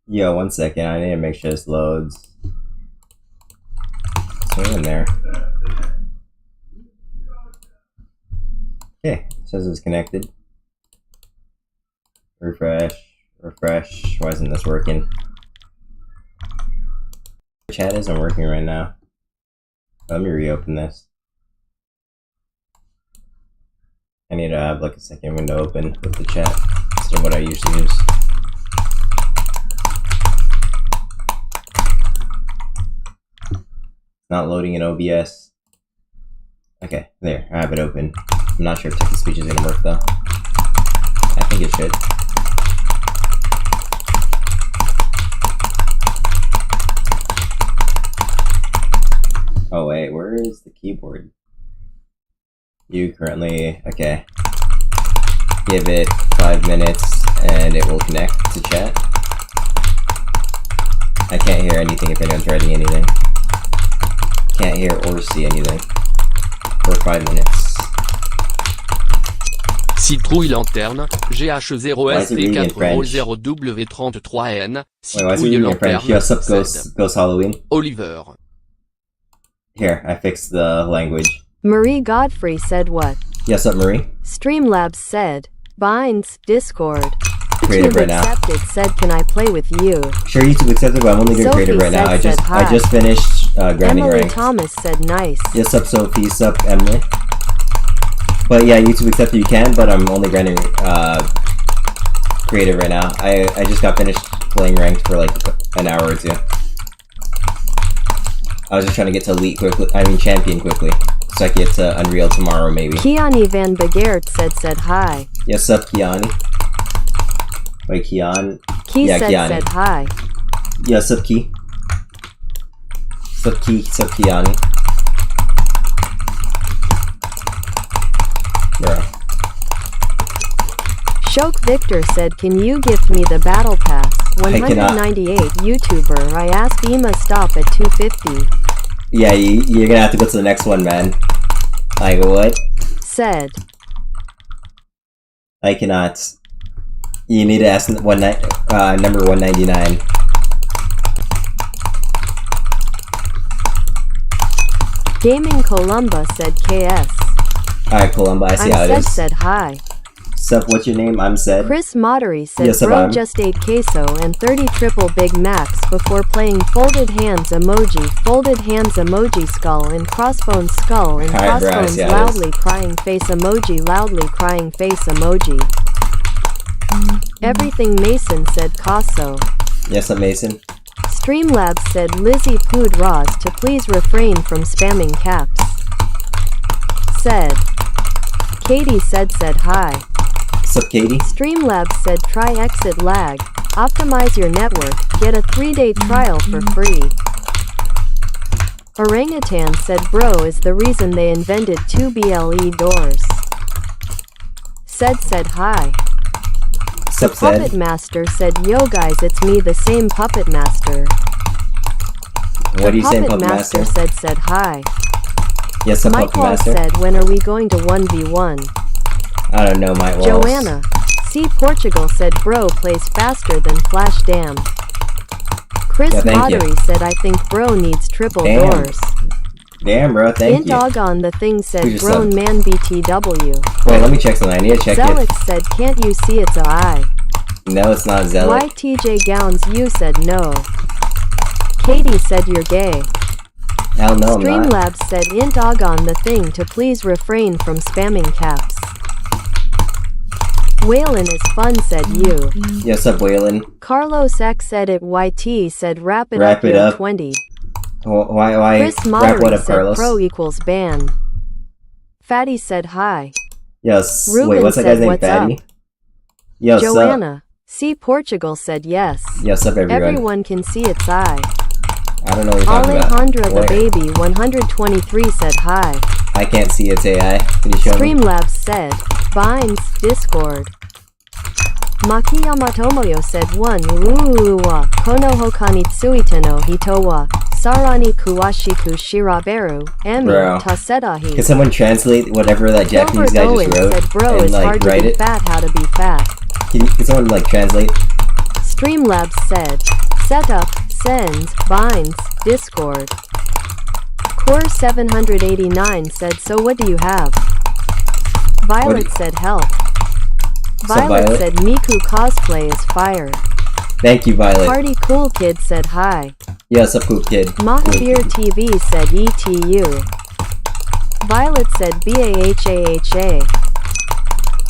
Yo, 1 second. I need to make sure this loads. Swing in there. Okay, says it's connected. Refresh. Refresh. Why isn't this working? Chat isn't working right now. Let me reopen this. I need to have like a second window open with the chat instead of what I usually use. Not loading in OBS. Okay, there, I have it open. I'm not sure if text-to-speech is gonna work though. I think it should. Oh wait, where is the keyboard? You currently, okay. Give it 5 minutes and it will connect to chat. I can't hear anything if anyone's writing anything. Can't hear or see anything for 5 minutes. Citrouille lanterne, GH0ST400W33N, Citrouille lanterne, Yes, up Ghost Halloween. Oliver. Here, I fixed the language. Marie Godfrey said what? Yes, up Marie? Streamlabs said, Binds, Discord. Creative right now. Accepted said, can I play with you? Sure, YouTube accepted, but I'm only doing creative right now. I just finished grinding Emily ranks. Thomas said nice. Yes, up Sophie, sup Emily. But yeah, YouTube accepted you can, but I'm only grinding creative right now. I just got finished playing ranked for like an hour or two. I was just trying to get to elite quickly, champion quickly. So I can get to Unreal tomorrow maybe. Kiani Van Begeert said hi. Yes, sup Kiani. Wait, Kian? Key yeah, Kiani. said hi. Yeah, sup Ki. Sup Kiani. Bro. Shok Victor said, can you gift me the battle pass? 198 YouTuber. I asked Ema stop at 250. Yeah, you're gonna have to go to the next one, man. Like, what? Said. I cannot. You need to ask number 199. Gaming Columba said KS. Alright, Columba, I see how it is. Said hi. Sup, what's your name? I'm Sed. Chris Modery said, yes, bro just ate queso and 30 triple Big Macs before playing folded hands emoji skull and crossbones skull and crossbones loudly crying face emoji. Everything Mason said Casso. Yes, I'm Mason. Streamlabs said Lizzie Pood Roz to please refrain from spamming caps. Said. Katie said hi. What's up, Katie? Streamlabs said try exit lag. Optimize your network. Get a 3-day trial for free. Orangutan said bro is the reason they invented 2 BLE doors. Said hi. Sup, Puppet Master said yo guys it's me the same Puppet Master. What are you saying, Puppet Master? Said hi. Yes, a Puppet Master. Said when are we going to 1v1? I don't know, Mike Walls. Joanna. See Portugal said bro plays faster than Flash Dam. Chris Pottery said I think bro needs triple doors. Damn, bro, thank you. Dog on the thing said grown man BTW. Wait, let me check something. I need to check Zelix said can't you see it's a I? No, it's not Zelix. YTJ Gowns you said no. Katie said you're gay. Hell no, I'm not. Streamlabs said dog on the thing to please refrain from spamming caps. Waylon is fun said you. Yes, up Waylon. Carlos X said it YT said wrap it up 20. Why Chris wrap what up, said Carlos? pro equals ban. Fatty said hi. Yes. Ruben wait, what's that guy's name? Fatty? Up? Yo, Joanna. See Portugal said yes. Yes, up everyone. Everyone can see its eye. I don't know what you're talking about. Alejandra the baby 123 said hi. I can't see its AI. Can you show me? Streamlabs said Binds Discord. Makiyama Tomoyo said 1 Uwa Konoho Kanitsui no Hito wa Sarani Kuwashiku Shiraberu Emi Tasedahi. Can someone translate whatever that Japanese guy just wrote said, bro, and it's like hard write to be it? Fat how to be fat. Can someone like translate? Streamlabs said, setup, sends, binds, Discord. Core 789 said, so what do you have? Violet said, help. Violet said, Miku cosplay is fire. Thank you, Violet. Party Cool Kid said hi. Yes, a cool kid. Mahavir TV said ETU. Violet said BAHAHA.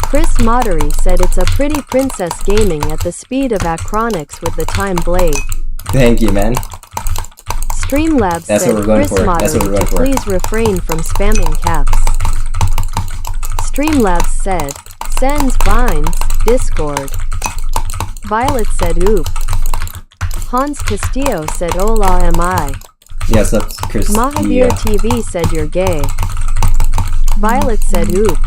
Chris Modery said it's a pretty princess gaming at the speed of Acronics with the time blade. Thank you, man. Streamlabs said Chris Modery to please refrain from spamming caps. Streamlabs said, sends binds, Discord. Violet said oop. Hans Castillo said hola am I. Yes, that's Chris. Mahavir TV said you're gay. Violet said oop.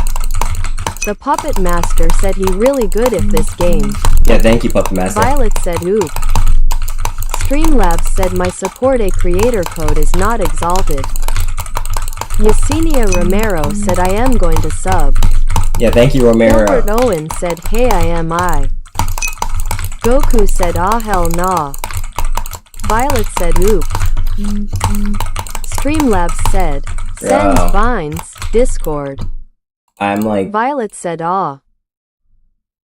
The Puppet Master said he really good at this game. Yeah, thank you, Puppet Master. Violet said oop. Streamlabs said my support a creator code is not exalted. Yesenia Romero said I am going to sub. Yeah, thank you, Romero. Gilbert Owen said hey I am I. Goku said ah hell nah. Violet said oop. Streamlabs said, sends binds, Discord. I'm like... Violet said ah.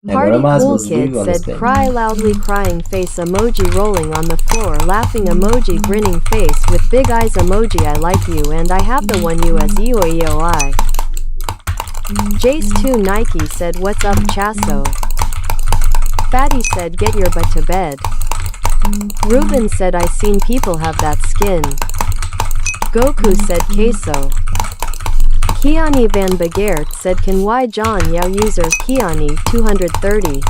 Party Cool Kid said cry loudly crying face emoji rolling on the floor laughing emoji grinning face with big eyes emoji I like you and I have the one you as EOEOI. Jace2 Nike said what's up Chasso. Fatty said get your butt to bed. Ruben said I seen people have that skin. Goku said queso. Kiani Van Begeert said can why John Yao user Kiani 230.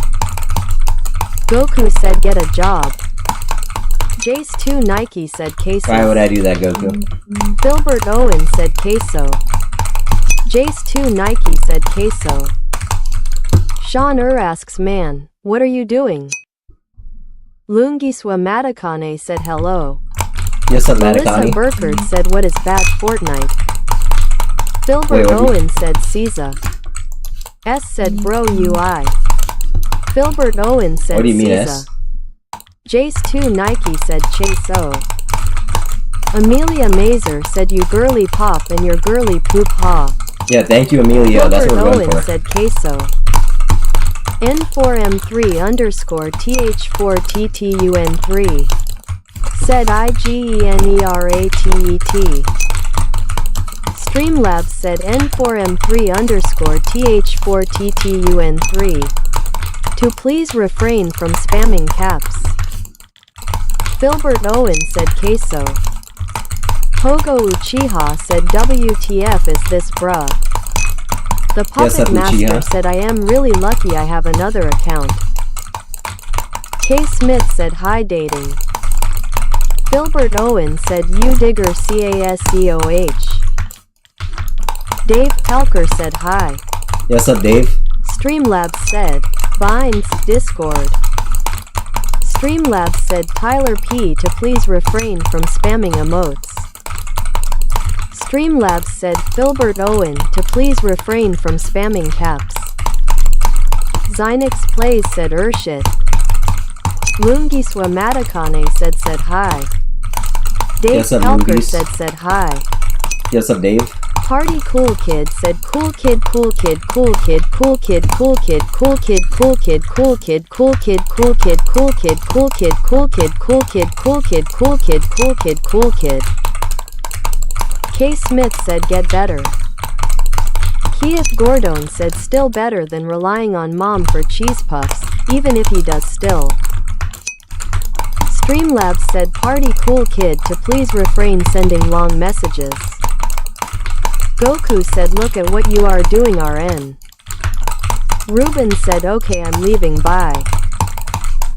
Goku said get a job. Jace2 Nike said queso. Why would I do that, Goku? Filbert Owen said queso. Jace2 Nike said queso. Sean asks man, what are you doing? Lungiswa Matakane said hello. Yes, up, Melissa Burkhardt said what is bad Fortnite? Filbert Owen said Caesar. S said bro UI. Filbert Owen said what do you mean Caesar. Jace2 Nike said Chase O. Amelia Mazer said you girly pop and your girly poop ha. Yeah, thank you, Amelia. Filbert That's what we're going Owen for. said queso. N4M3 underscore TH4TTUN3 said IGENERATET. Streamlabs said N4M3 underscore TH4TTUN3 to please refrain from spamming caps. Filbert Owen said queso. Pogo Uchiha said WTF is this bruh. The Puppet Master said I am really lucky I have another account. K. Smith said hi dating. Filbert Owen said you digger CASEOH. Dave Pelker said hi. Yes, up, Dave. Streamlabs said binds Discord. Streamlabs said Tyler P to please refrain from spamming emotes. Streamlabs said Filbert Owen to please refrain from spamming caps. Zynix Plays said Urshit. Lungiswa Matakane said hi. Dave Pelker said hi. Yes, up, Dave. Party Cool Kid said cool kid cool kid cool kid cool kid cool kid cool kid cool kid cool kid cool kid cool kid cool kid cool kid cool kid cool kid cool kid cool kid cool kid cool kid. K. Smith said get better. Keith Gordon said still better than relying on mom for cheese puffs, even if he does still. Streamlabs said Party Cool Kid to please refrain sending long messages. Goku said look at what you are doing RN. Ruben said okay I'm leaving bye.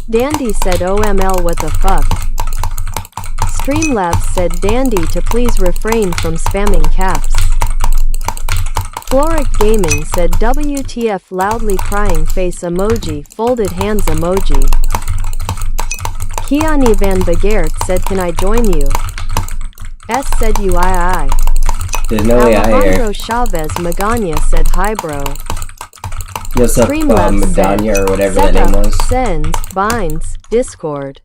Dandy said OML what the fuck. Streamlabs said Dandy to please refrain from spamming caps. Floric Gaming said WTF loudly crying face emoji folded hands emoji. Kiani Van Begeert said can I join you? S said UII. There's no AI here. Alejandro Chavez Magana said hi bro. Yes, up, Magana or whatever that name was. Sends, binds, Discord.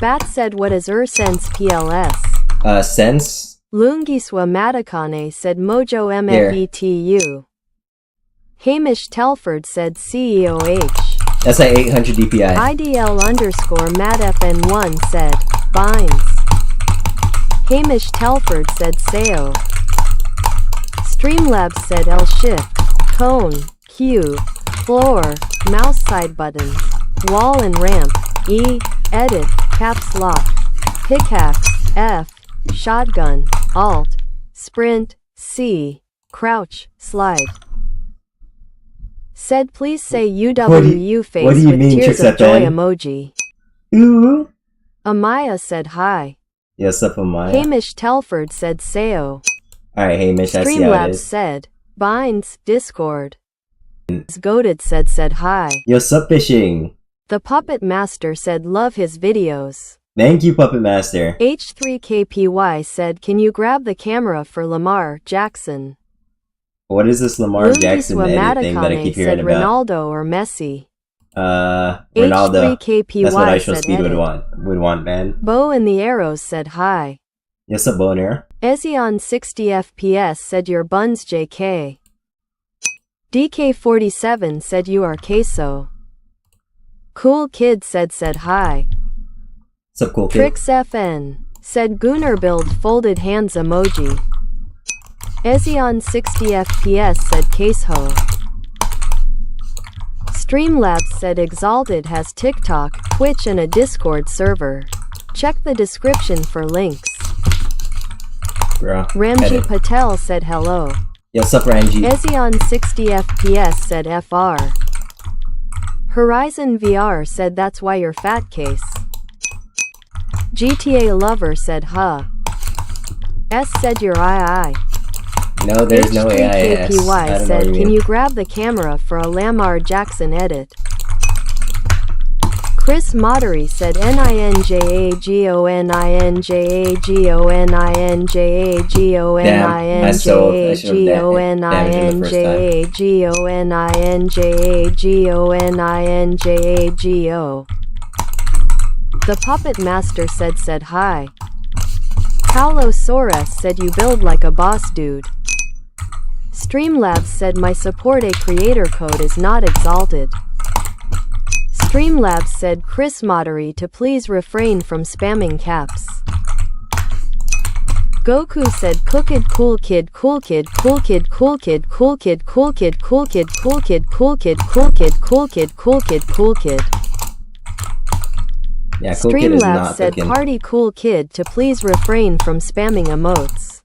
Bat said what is sense PLS? Sense? Lungiswa Matakane said Mojo MFETU. Hamish Telford said CEOH. That's like 800 DPI. IDL_MatFN1 said Binds. Hamish Telford said Sao. Streamlabs said L shift, cone, Q, floor, mouse side buttons, wall and ramp, E, edit, caps lock, pickaxe, F, shotgun, alt, sprint, C, crouch, slide. Said please say UWU face with tears of joy emoji. Ooh. Amaya said hi. Yes, up Amaya. Hamish Telford said Sao. Alright, Hamish, I see how it Streamlabs is. said Binds, Discord. Goated said hi. Yo, sup fishing. The Puppet Master said love his videos. Thank you, Puppet Master. H3KPY said can you grab the camera for Lamar Jackson? What is this Lamar Jackson edit thing that I keep hearing said about? Ronaldo or Messi. Ronaldo. H3KPY That's what I show said speed edit. would want, man. Bow and the Arrows said hi. Yes, a bow and arrow. Ezion 60 FPS said your buns JK. DK47 said you are queso. Cool Kid said hi. Sup, cool kid? Trix FN said Gunnar build folded hands emoji. Ezion 60 FPS said Caseho. Streamlabs said Exalted has TikTok, Twitch and a Discord server. Check the description for links. Bro. Ramji edit. Patel said hello. Yo, sup, Ramji? Ezion 60 FPS said FR. Horizon VR said that's why you're fat case. GTA Lover said huh. S said you're II. No, there's no AIS. H3KPY said can you grab the camera for a Lamar Jackson edit? Chris Modery said NINJAGONINJAGONINJAGONINJAGONINJAGO. The Puppet Master said hi. Paulo Soares said you build like a boss dude. Streamlabs said my support a creator code is not exalted. Streamlabs said Chris Modery to please refrain from spamming caps. Goku said cookid cool kid cool kid cool kid cool kid cool kid cool kid cool kid cool kid cool kid cool kid cool kid cool kid cool kid. Yeah, cool kid is Streamlabs not said cooking. party cool kid to please refrain from spamming emotes.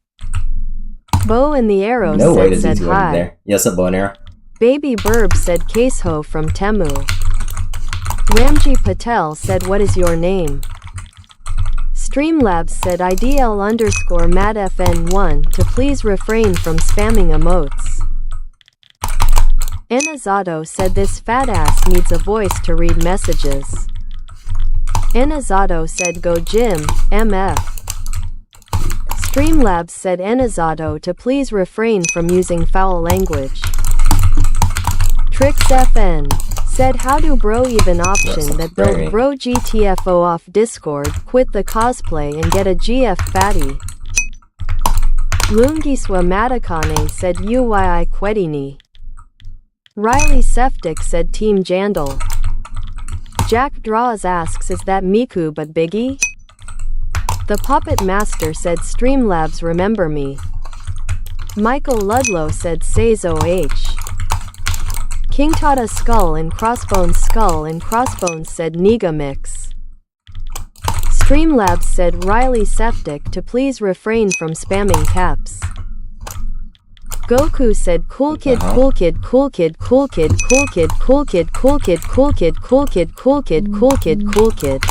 Bow and the Arrow No way does said he hi. there. Yes, a bow and arrow. Baby Burb said Caseho from Temu. Ramji Patel said what is your name? Streamlabs said IDL_MadFN1 to please refrain from spamming emotes. Enazato said this fat ass needs a voice to read messages. Enazato said go gym, MF. Streamlabs said Enazato to please refrain from using foul language. Trix FN said how do bro even option that build bro GTFO off Discord, quit the cosplay and get a GF fatty. Lungiswa Matakane said UYI Quedini. Riley Seftic said Team Jandal. Jack Draws asks is that Miku but Biggie? The Puppet Master said Streamlabs remember me. Michael Ludlow said Seizo H. King Tata Skull and Crossbones said Niga Mix. Streamlabs said Riley Septic to please refrain from spamming caps. Goku said cool kid cool kid cool kid cool kid cool kid cool kid cool kid cool kid cool kid cool kid cool kid cool kid.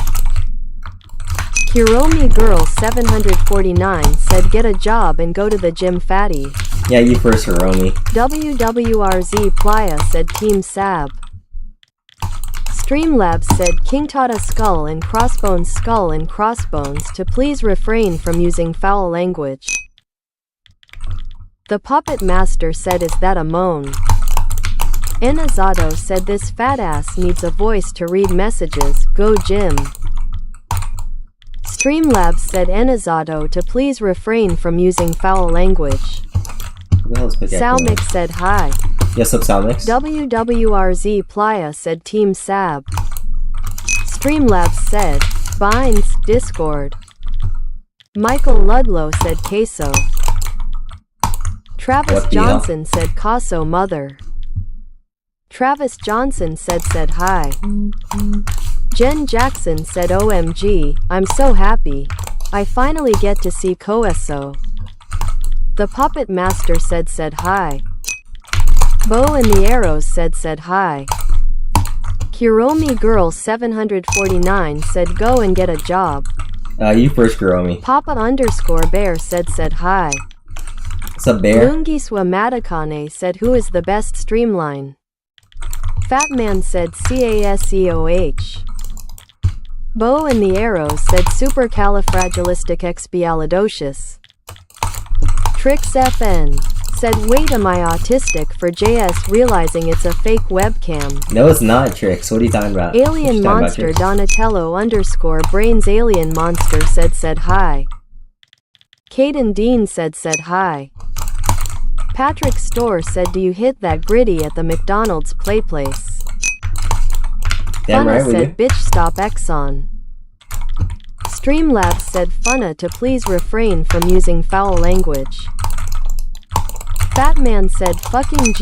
Hiromi Girl 749 said get a job and go to the gym fatty. Yeah, you first, Hiromi. WWRZ Playa said Team Sab. Streamlabs said King Tata Skull and Crossbones to please refrain from using foul language. The Puppet Master said is that a moan? NotExalted said this fat ass needs a voice to read messages, go gym. Streamlabs said NotExalted to please refrain from using foul language. Salmix said hi. Yes, up Salmix. WWRZ Playa said Team Sab. Streamlabs said Binds, Discord. Michael Ludlow said Queso. Travis Johnson said Caso Mother. Travis Johnson said hi. Jen Jackson said OMG, I'm so happy. I finally get to see Coeso. The Puppet Master said hi. Bow and the Arrows said hi. Kiromi Girl 749 said go and get a job. You first, Kiromi. Papa_Bear said hi. What's up, Bear? Lungiswa Matakane said who is the best streamline. Fatman said CASEOH. Bow and the Arrows said supercalifragilisticexpialidocious. Trix FN said wait, am I autistic for JS realizing it's a fake webcam? No, it's not Trix. What are you talking about? Alien Monster Donatello_Brains Alien Monster said hi. Caden Dean said hi. Patrick Store said do you hit that gritty at the McDonald's play place? Damn Funna right, said bitch stop Exxon. Streamlabs said Funna to please refrain from using foul language. Fatman said fucking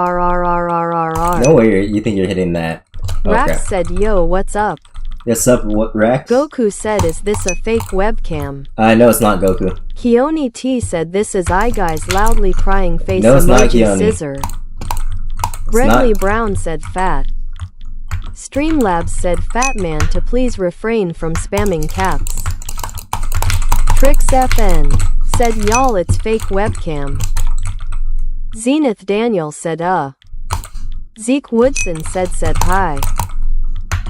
GONNNNNNNERRRRRRRRR. No way you think you're hitting that. Oh, Rax crap. said yo what's up? Yes, up, what, Rex? Goku said is this a fake webcam? No, it's not Goku. Keone T said this is I guys loudly crying face No, it's not emoji Keone. scissor. It's Bradley not. Brown said fat. Streamlabs said fat man to please refrain from spamming caps. Trix FN said y'all it's fake webcam. Zenith Daniel said Zeke Woodson said hi.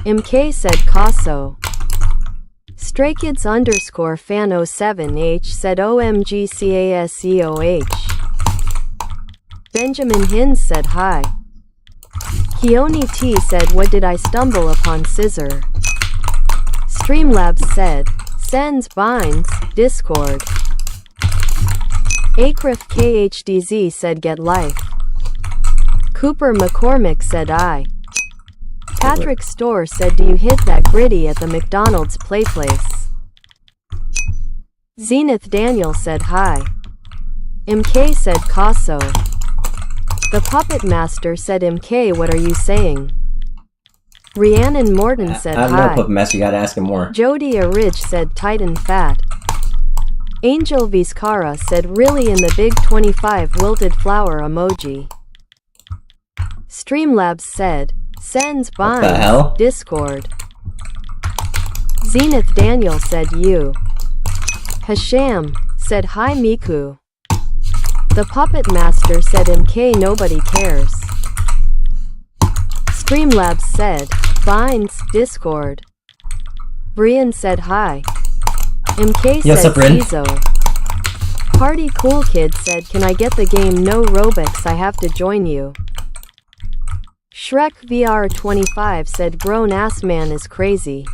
MK said Caso. Stray Kids _fan07H said OMGCASEOH. Benjamin Hins said hi. Keone T said what did I stumble upon scissor? Streamlabs said sends binds, Discord. Akrif KHDZ said get life. Cooper McCormick said I. Patrick Store said do you hit that gritty at the McDonald's play place? Zenith Daniel said hi. MK said Caso. The Puppet Master said MK what are you saying? Rhiannon Morton said I don't hi. know, Puppet Master, you gotta ask him more. Jody Aridge said Titan fat. Angel Vizcara said really in the big 25 wilted flower emoji. Streamlabs said sends What the hell? binds, Discord. Zenith Daniel said you. Hasham said hi Miku. The Puppet Master said MK nobody cares. Streamlabs said binds, Discord. Brian said hi. MK Yes, said up, Rin? Cizo. Party Cool Kid said can I get the game no Robux I have to join you. Shrek VR25 said grown ass man is crazy.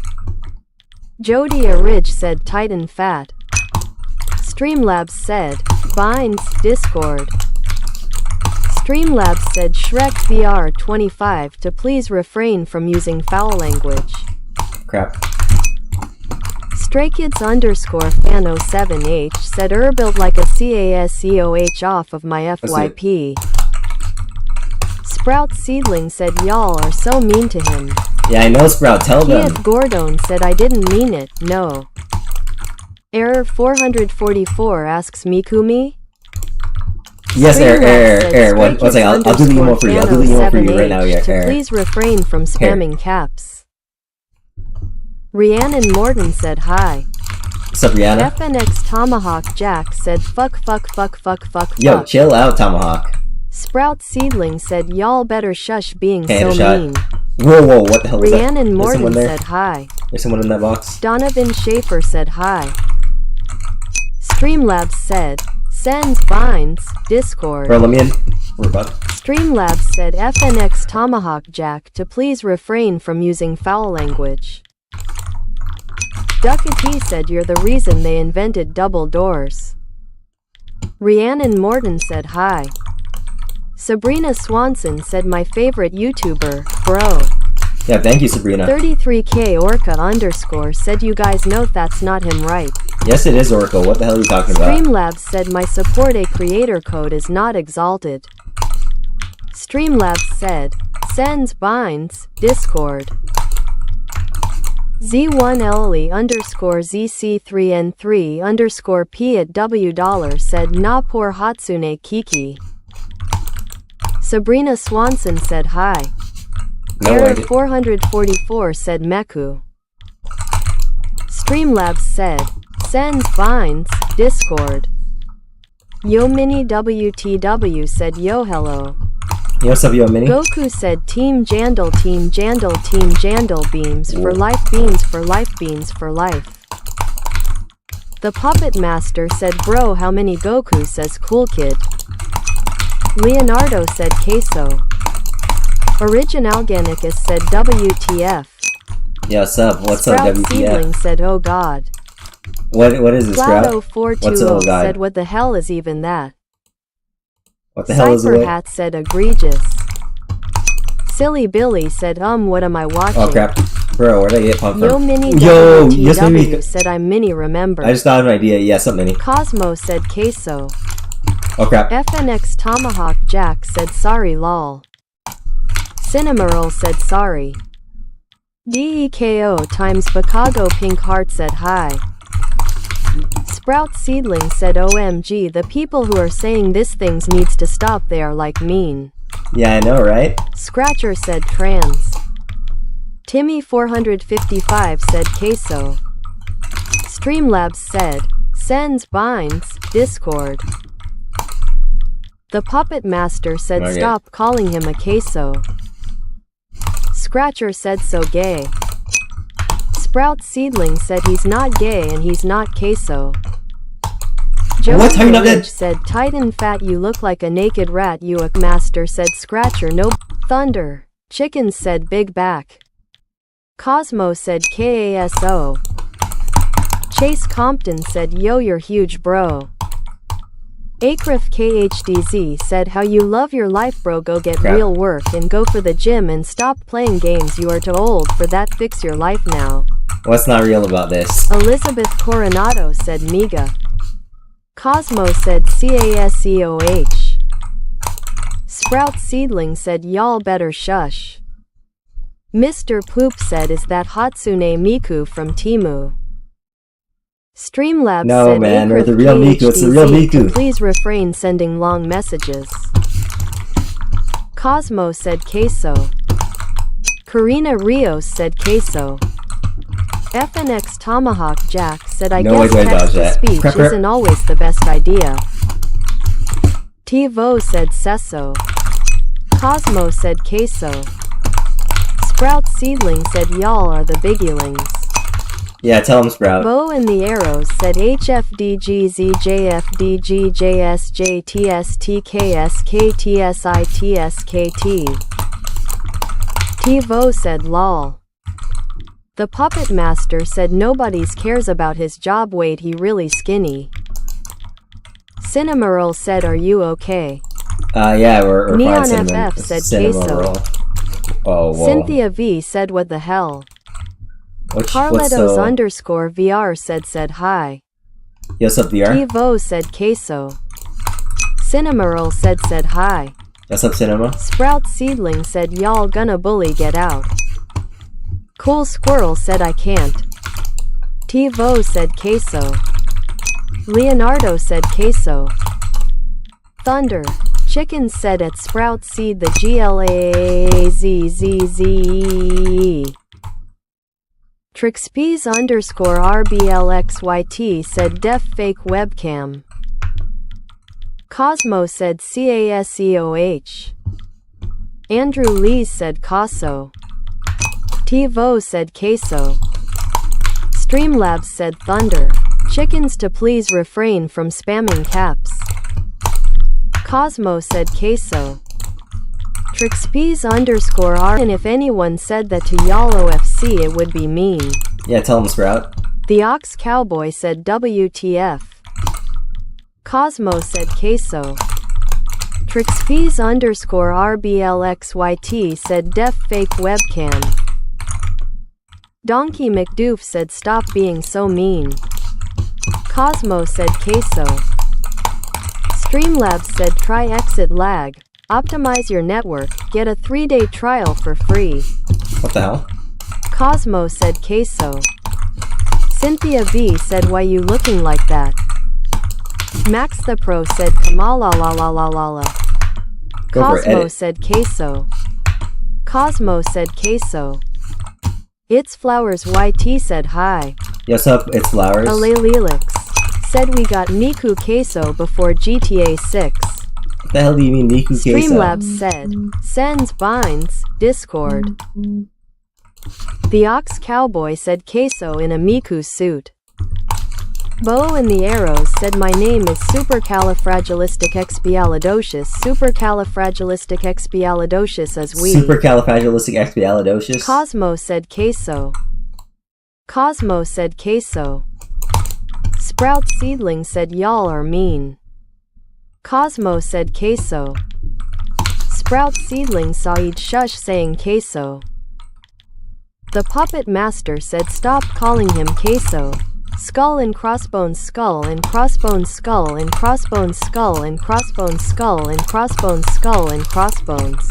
Jody Aridge said Titan fat. Streamlabs said binds, Discord. Streamlabs said Shrek VR25 to please refrain from using foul language. Crap. Stray Kids _fan07H said built like a CASEOH off of my FYP. Sprout Seedling said y'all are so mean to him. Yeah, I know, Sprout, tell them. Keith Gordon said I didn't mean it, no. Error 444 asks Mikumi? Yes, Air. One second, I'll do the emo for you. I'll do the emo for you right now, yeah, to Air. please refrain from spamming caps. Rhiannon Morton said hi. What's up, Rihanna? FNX Tomahawk Jack said fuck. Yo, chill out, Tomahawk. Sprout Seedling said y'all better shush being Okay, so shot. mean. Whoa, what the hell was that? Rhiannon There's someone Morton there? said hi. There's someone in that box. Donovan Schaefer said hi. Streamlabs said Sends binds, Discord. Bro, let me in. We're about. Streamlabs said FNX Tomahawk Jack to please refrain from using foul language. Duckety said you're the reason they invented double doors. Rhiannon Morton said hi. Sabrina Swanson said my favorite YouTuber, bro. Yeah, thank you, Sabrina. 33K Orca _ said you guys know that's not him, right? Yes, it is Oracle. What the hell are you talking about? Streamlabs said my support a creator code is not exalted. Streamlabs said, sends binds, Discord. Z1LE _ ZC3N3 _ P at $W said na poor Hatsune Kiki. Sabrina Swanson said hi. No, Error 444 said Meku. Streamlabs said, sends binds, Discord. Yo Mini WTW said yo hello. Yo, what's up, Yo Mini? Goku said Team Jandal, Team Jandal, Team Jandal, beams for life, beans for life, beans for life. The Puppet Master said bro how many Goku says cool kid. Leonardo said queso. Originalganicus said WTF. Yeah, what's up? What's up, Sprout WTF? Seedling said oh god. What is this, Sprout? What's up, Cloud0420 said what the hell is even that? What the hell is it? Cypherhat said egregious. Silly Billy said what am I watching? Oh crap. Bro, where'd I get pumped Yo from? Mini Yo, yes, WTW Mini. said I'm Mini remember. I just thought of an idea. Yes, up Mini. Cosmo said queso. Oh crap. FNX Tomahawk Jack said sorry lol. Cinemerl said sorry. DEKO times Bakago Pink Heart said hi. Sprout Seedling said OMG the people who are saying this things needs to stop, they are like mean. Yeah, I know, right? Scratcher said trans. Timmy 455 said queso. Streamlabs said, sends binds, Discord. The Puppet Master said Okay. stop calling him a queso. Scratcher said so gay. Sprout Seedling said he's not gay and he's not queso. What? How you not Village dead? said Titan fat you look like a naked rat. Uick Master said Scratcher no thunder. Chicken said big back. Cosmo said KASO. Chase Compton said yo you're huge bro. Akrif KHDZ said how you love your life bro, go get Crap. real work and go for the gym and stop playing games, you are too old for that, fix your life now. What's not real about this? Elizabeth Coronado said Miga. Cosmo said CASEOH. Sprout Seedling said y'all better shush. Mr. Poop said is that Hatsune Miku from Temu. Streamlabs No, said man, or Akrif the real Miku, it's the real KHDZ to Miku. please refrain sending long messages. Cosmo said queso. Karina Rios said queso. FNX Tomahawk Jack said I No, guess wait, dodge that. text-to-speech Crap. isn't always the best idea. Tivo said seso. Cosmo said queso. Sprout Seedling said y'all are the biggielings. Yeah, tell him, Sprout. Bow and the Arrows said HFDGZJFDGJSJTSTKSKTSITSKT. Tivo said lol. The Puppet Master said nobody's cares about his job, wait he really skinny. Cinemerl said are you okay? Yeah, we're Neon fine. Cinnamon. FF said Cinnamon queso. roll. Oh, whoa. Cynthia V said what the hell? What's Carletos the... _VR said hi. Yes, up VR? Tivo said queso. Cinemerl said hi. Yes, up Cinema? Sprout Seedling said y'all gonna bully, get out. Cool Squirrel said I can't. Tivo said queso. Leonardo said queso. Thunder. Chicken said at Sprout Seed the GLAZZZ. Trixpies _RBLXYT said def fake webcam. Cosmo said CASEOH. Andrew Lees said Caso. Tivo said queso. Streamlabs said thunder. Chickens to please refrain from spamming caps. Cosmo said queso. Trixpies_R, and if anyone said that to y'all OFC it would be mean. Yeah, tell him, Sprout. The Ox Cowboy said WTF. Cosmo said queso. Trixpies_RBLXYT said def fake webcam. Donkey McDoof said stop being so mean. Cosmo said queso. Streamlabs said try exit lag. Optimize your network, get a 3-day trial for free. What the hell? Cosmo said queso. Cynthia V said why you looking like that? Max the Pro said Kamala la la la la la. Cosmo said queso. Cosmo said queso. It's Flowers YT said hi. Yes up, it's Flowers. Alelelix said we got Miku queso before GTA 6. What the hell do you mean Miku queso? Streamlabs said, sends binds, Discord. The Ox Cowboy said queso in a Miku suit. Bow and the Arrows said my name is supercalifragilisticexpialidocious. Supercalifragilisticexpialidocious as we. Supercalifragilisticexpialidocious? Cosmo said queso. Cosmo said queso. Sprout Seedling said y'all are mean. Cosmo said queso. Sprout Seedling Saeed Shush saying queso. The Puppet Master said stop calling him queso. Skull and crossbones, skull and crossbones, skull and crossbones, skull and crossbones, skull and crossbones, skull and crossbones.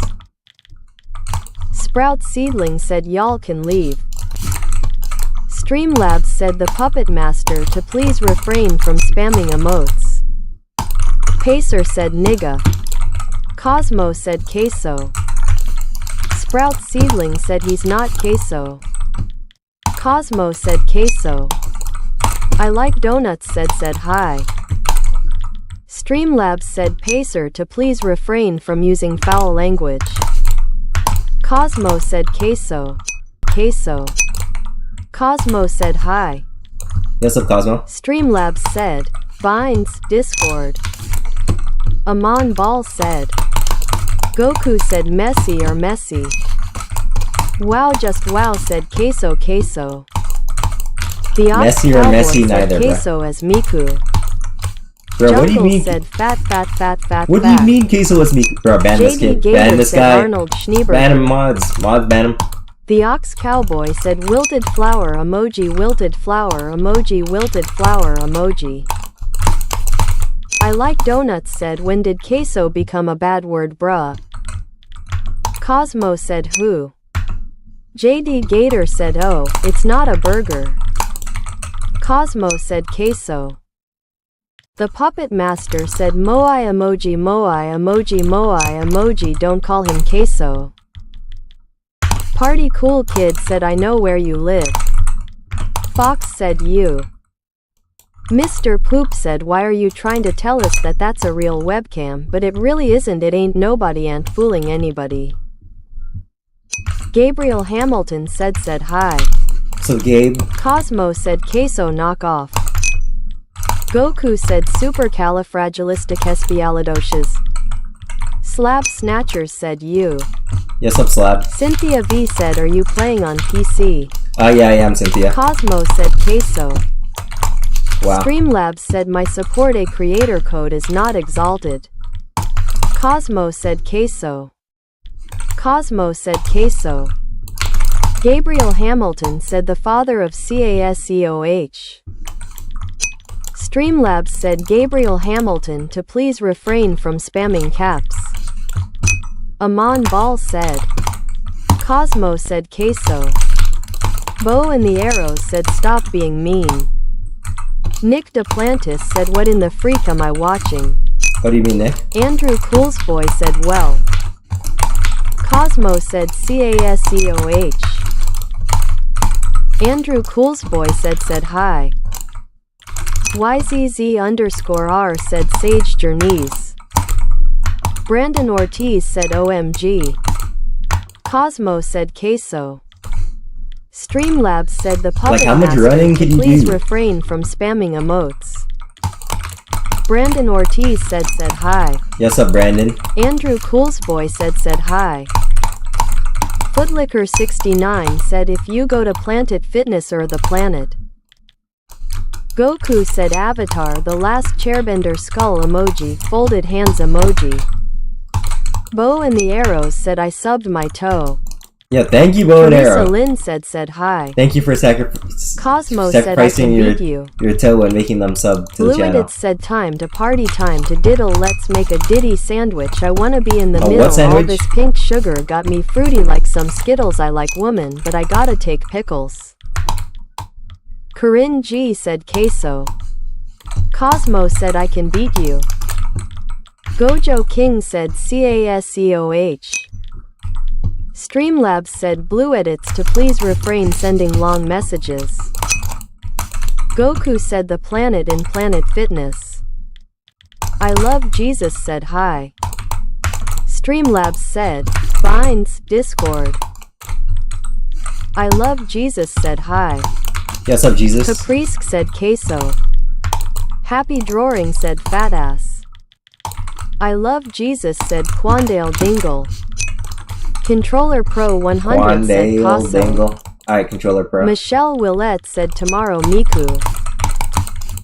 Sprout Seedling said y'all can leave. Streamlabs said the Puppet Master to please refrain from spamming emotes. Pacer said nigga. Cosmo said queso. Sprout Seedling said he's not queso. Cosmo said queso. I like donuts said hi. Streamlabs said Pacer to please refrain from using foul language. Cosmo said queso. Queso. Cosmo said hi. Yes up, Cosmo. Streamlabs said, binds, Discord. Amon Ball said, Goku said messy or messy. Wow just wow said queso queso. The Ox Messy or Cowboy messy said neither, queso as Miku. Bro, Jungle what do you mean? said fat. What do you mean queso as Miku? Bro, ban this JD kid. Gator Ban this said guy. Arnold Schneeberger. Ban him, mods. Mods, ban him. The Ox Cowboy said wilted flower emoji, wilted flower emoji, wilted flower emoji. I like donuts said when did queso become a bad word bruh? Cosmo said who? JD Gator said oh, it's not a burger. Cosmo said queso. The Puppet Master said moai emoji, moai emoji, moai emoji, don't call him queso. Party Cool Kid said I know where you live. Fox said you. Mr. Poop said why are you trying to tell us that that's a real webcam, but it really isn't, it ain't nobody and fooling anybody. Gabriel Hamilton said hi. So Gabe. Cosmo said queso knock off. Goku said supercalifragilisticexpialidocious. Slab Snatchers said you. Yes up, Slab. Cynthia V said are you playing on PC? Yeah, I am, Cynthia. Cosmo said queso. Wow. Streamlabs said my support a creator code is not exalted. Cosmo said queso. Cosmo said queso. Gabriel Hamilton said the father of CASEOH. Streamlabs said Gabriel Hamilton to please refrain from spamming caps. Amon Ball said. Cosmo said queso. Bow and the Arrows said stop being mean. Nick Duplantis said what in the freak am I watching? What do you mean, Nick? Andrew Coolsboy said well. Cosmo said CASEOH. Andrew Coolsboy said hi. YZZ_R said Sage Journeys. Brandon Ortiz said OMG. Cosmo said queso. Streamlabs said the Puppet Like how much Master running to can you please do? refrain from spamming emotes. Brandon Ortiz said hi. Yes up, Brandon. Andrew Coolsboy said hi. Footlicker69 said if you go to Planet Fitness or the planet. Goku said Avatar the last chairbender skull emoji, folded hands emoji. Bow and the Arrows said I subbed my toe. Yeah, thank you, Bow and Teresa Arrow. Lynn said hi. Thank you for Cosmo sacrificing said I can beat your toe and making them sub to the channel. Blueedit said time to party, time to diddle, let's make a diddy sandwich. I wanna be in the middle. What sandwich? All this pink sugar got me fruity like some Skittles. I like woman, but I gotta take pickles. Corinne G said queso. Cosmo said I can beat you. Gojo King said CASEOH. Streamlabs said blue edits to please refrain sending long messages. Goku said the planet in Planet Fitness. I love Jesus said hi. Streamlabs said binds Discord. I love Jesus said hi. Yes up, Jesus. Caprice said queso. Happy Drawing said fat ass. I love Jesus said Quandale Dingle. Controller Pro 100 said Casso. Alright, Controller Pro. Michelle Willette said tomorrow Miku.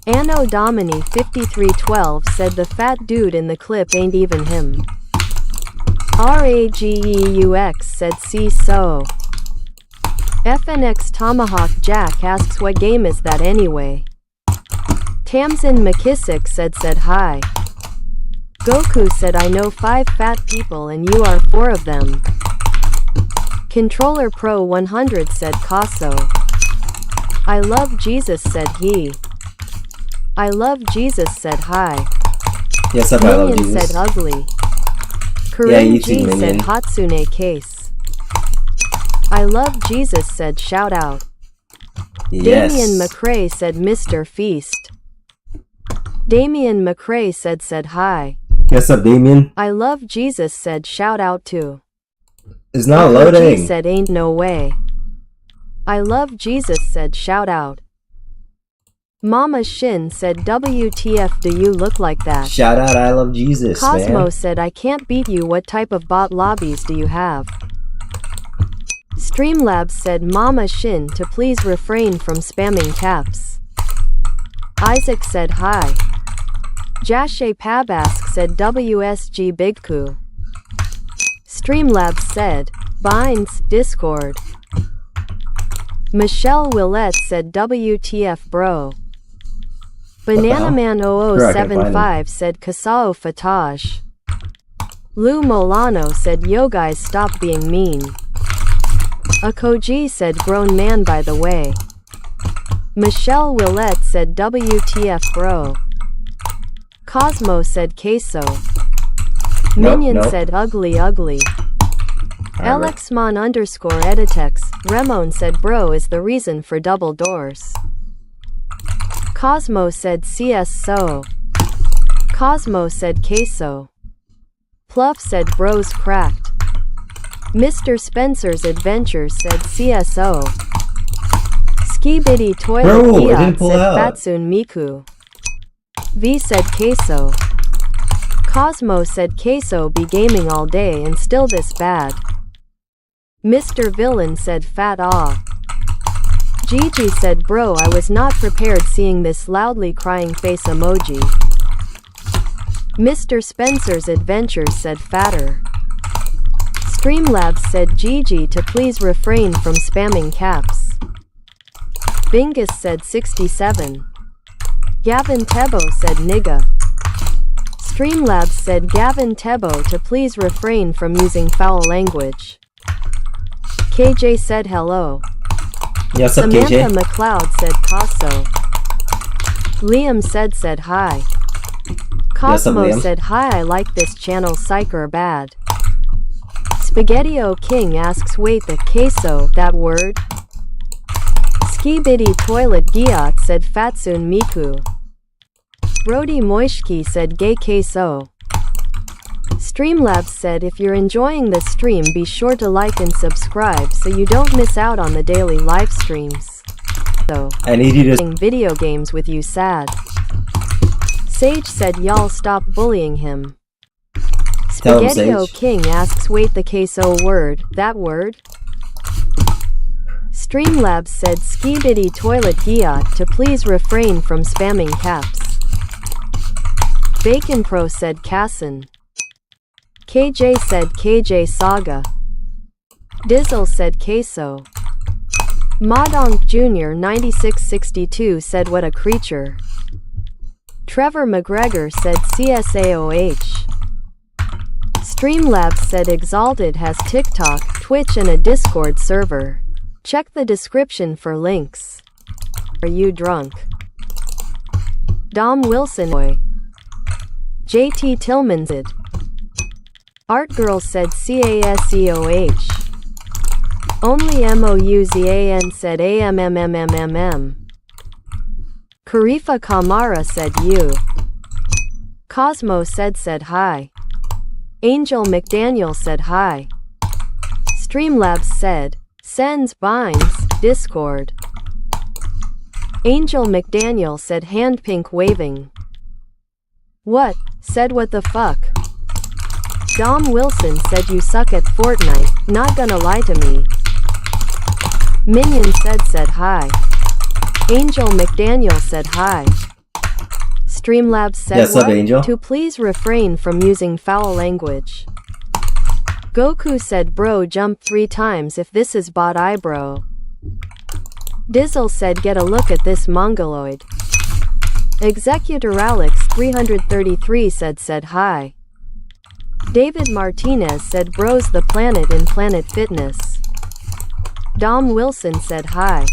Anno Domini 5312 said the fat dude in the clip ain't even him. RAGEUX said see so. FNX Tomahawk Jack asks what game is that anyway. Tamsin McKissick said hi. Goku said I know 5 fat people and you are 4 of them. Controller Pro 100 said Casso. I love Jesus said he. I love Jesus said hi. Yes up, I love Minion Jesus. said ugly. Corinne you too, G Minion. said Hatsune Case. I love Jesus said shout out. Yes. Damian McRae said Mr. Feast. Damian McRae said hi. Yes up, Damien. I love Jesus said shout out too. It's not He loading. said ain't no way. I love Jesus said shout out. Mama Shin said WTF do you look like that? Shout out, I love Jesus, Cosmo man. said I can't beat you, what type of bot lobbies do you have? Streamlabs said Mama Shin to please refrain from spamming caps. Isaac said hi. Jashay Pabask said WSG Bigku. Streamlabs said binds Discord. Michelle Willette said WTF bro. Bananaman0075 said Kasao Fataj. Lou Molano said yo guys stop being mean. Akoji said grown man by the way. Michelle Willette said WTF bro. Cosmo said queso. Minion said ugly ugly. Alexmon_editex, Remon said bro is the reason for double doors. Cosmo said CS so. Cosmo said queso. Pluff said bros cracked. Mr. Spencer's Adventures said CSO. Skibidi Toilet Giat said Fatsun Miku. V said queso. Cosmo said queso be gaming all day and still this bad. Mr. Villain said fat aw. Gigi said bro I was not prepared seeing this loudly crying face emoji. Mr. Spencer's Adventures said fatter. Streamlabs said Gigi to please refrain from spamming caps. Bingus said 67. Gavin Tebo said nigga. Streamlabs said Gavin Tebo to please refrain from using foul language. KJ said hello. Yes up, Samantha KJ. McLeod said Casso. Liam said hi. Cosmo Liam. said hi I like this channel psycher bad. Spaghettio King asks wait the queso that word? Skibidi Toilet Giat said Fatsun Miku. Brody Moishki said gay queso. Streamlabs said if you're enjoying the stream be sure to like and subscribe so you don't miss out on the daily live streams. So, I need you to playing video games with you sad. Sage said y'all stop bullying him. Tell him, Spaghetti-O Sage. King asks wait the queso word, that word? Streamlabs said skibidi toilet giat to please refrain from spamming caps. Bacon Pro said Casson. KJ said KJ Saga. Dizzle said queso. Modonk Jr. 9662 said what a creature. Trevor McGregor said CSAOH. Streamlabs said Exalted has TikTok, Twitch and a Discord server. Check the description for links. Are you drunk? Dom Wilson. JT Tillman said. Art Girl said CASEOH. Only MOUZAN said AMMMMMM. Karifa Kamara said you. Cosmo said hi. Angel McDaniel said hi. Streamlabs said, sends binds, Discord. Angel McDaniel said hand pink waving. What? Said what the fuck? Dom Wilson said you suck at Fortnite, not gonna lie to me. Minion said hi. Angel McDaniel said hi. Streamlabs said yes, what? Angel. To please refrain from using foul language. Goku said bro jump 3 times if this is bot eyebrow. Dizzle said get a look at this mongoloid. Executor Alex 333 said hi. David Martinez said bros the planet in Planet Fitness. Dom Wilson said hi.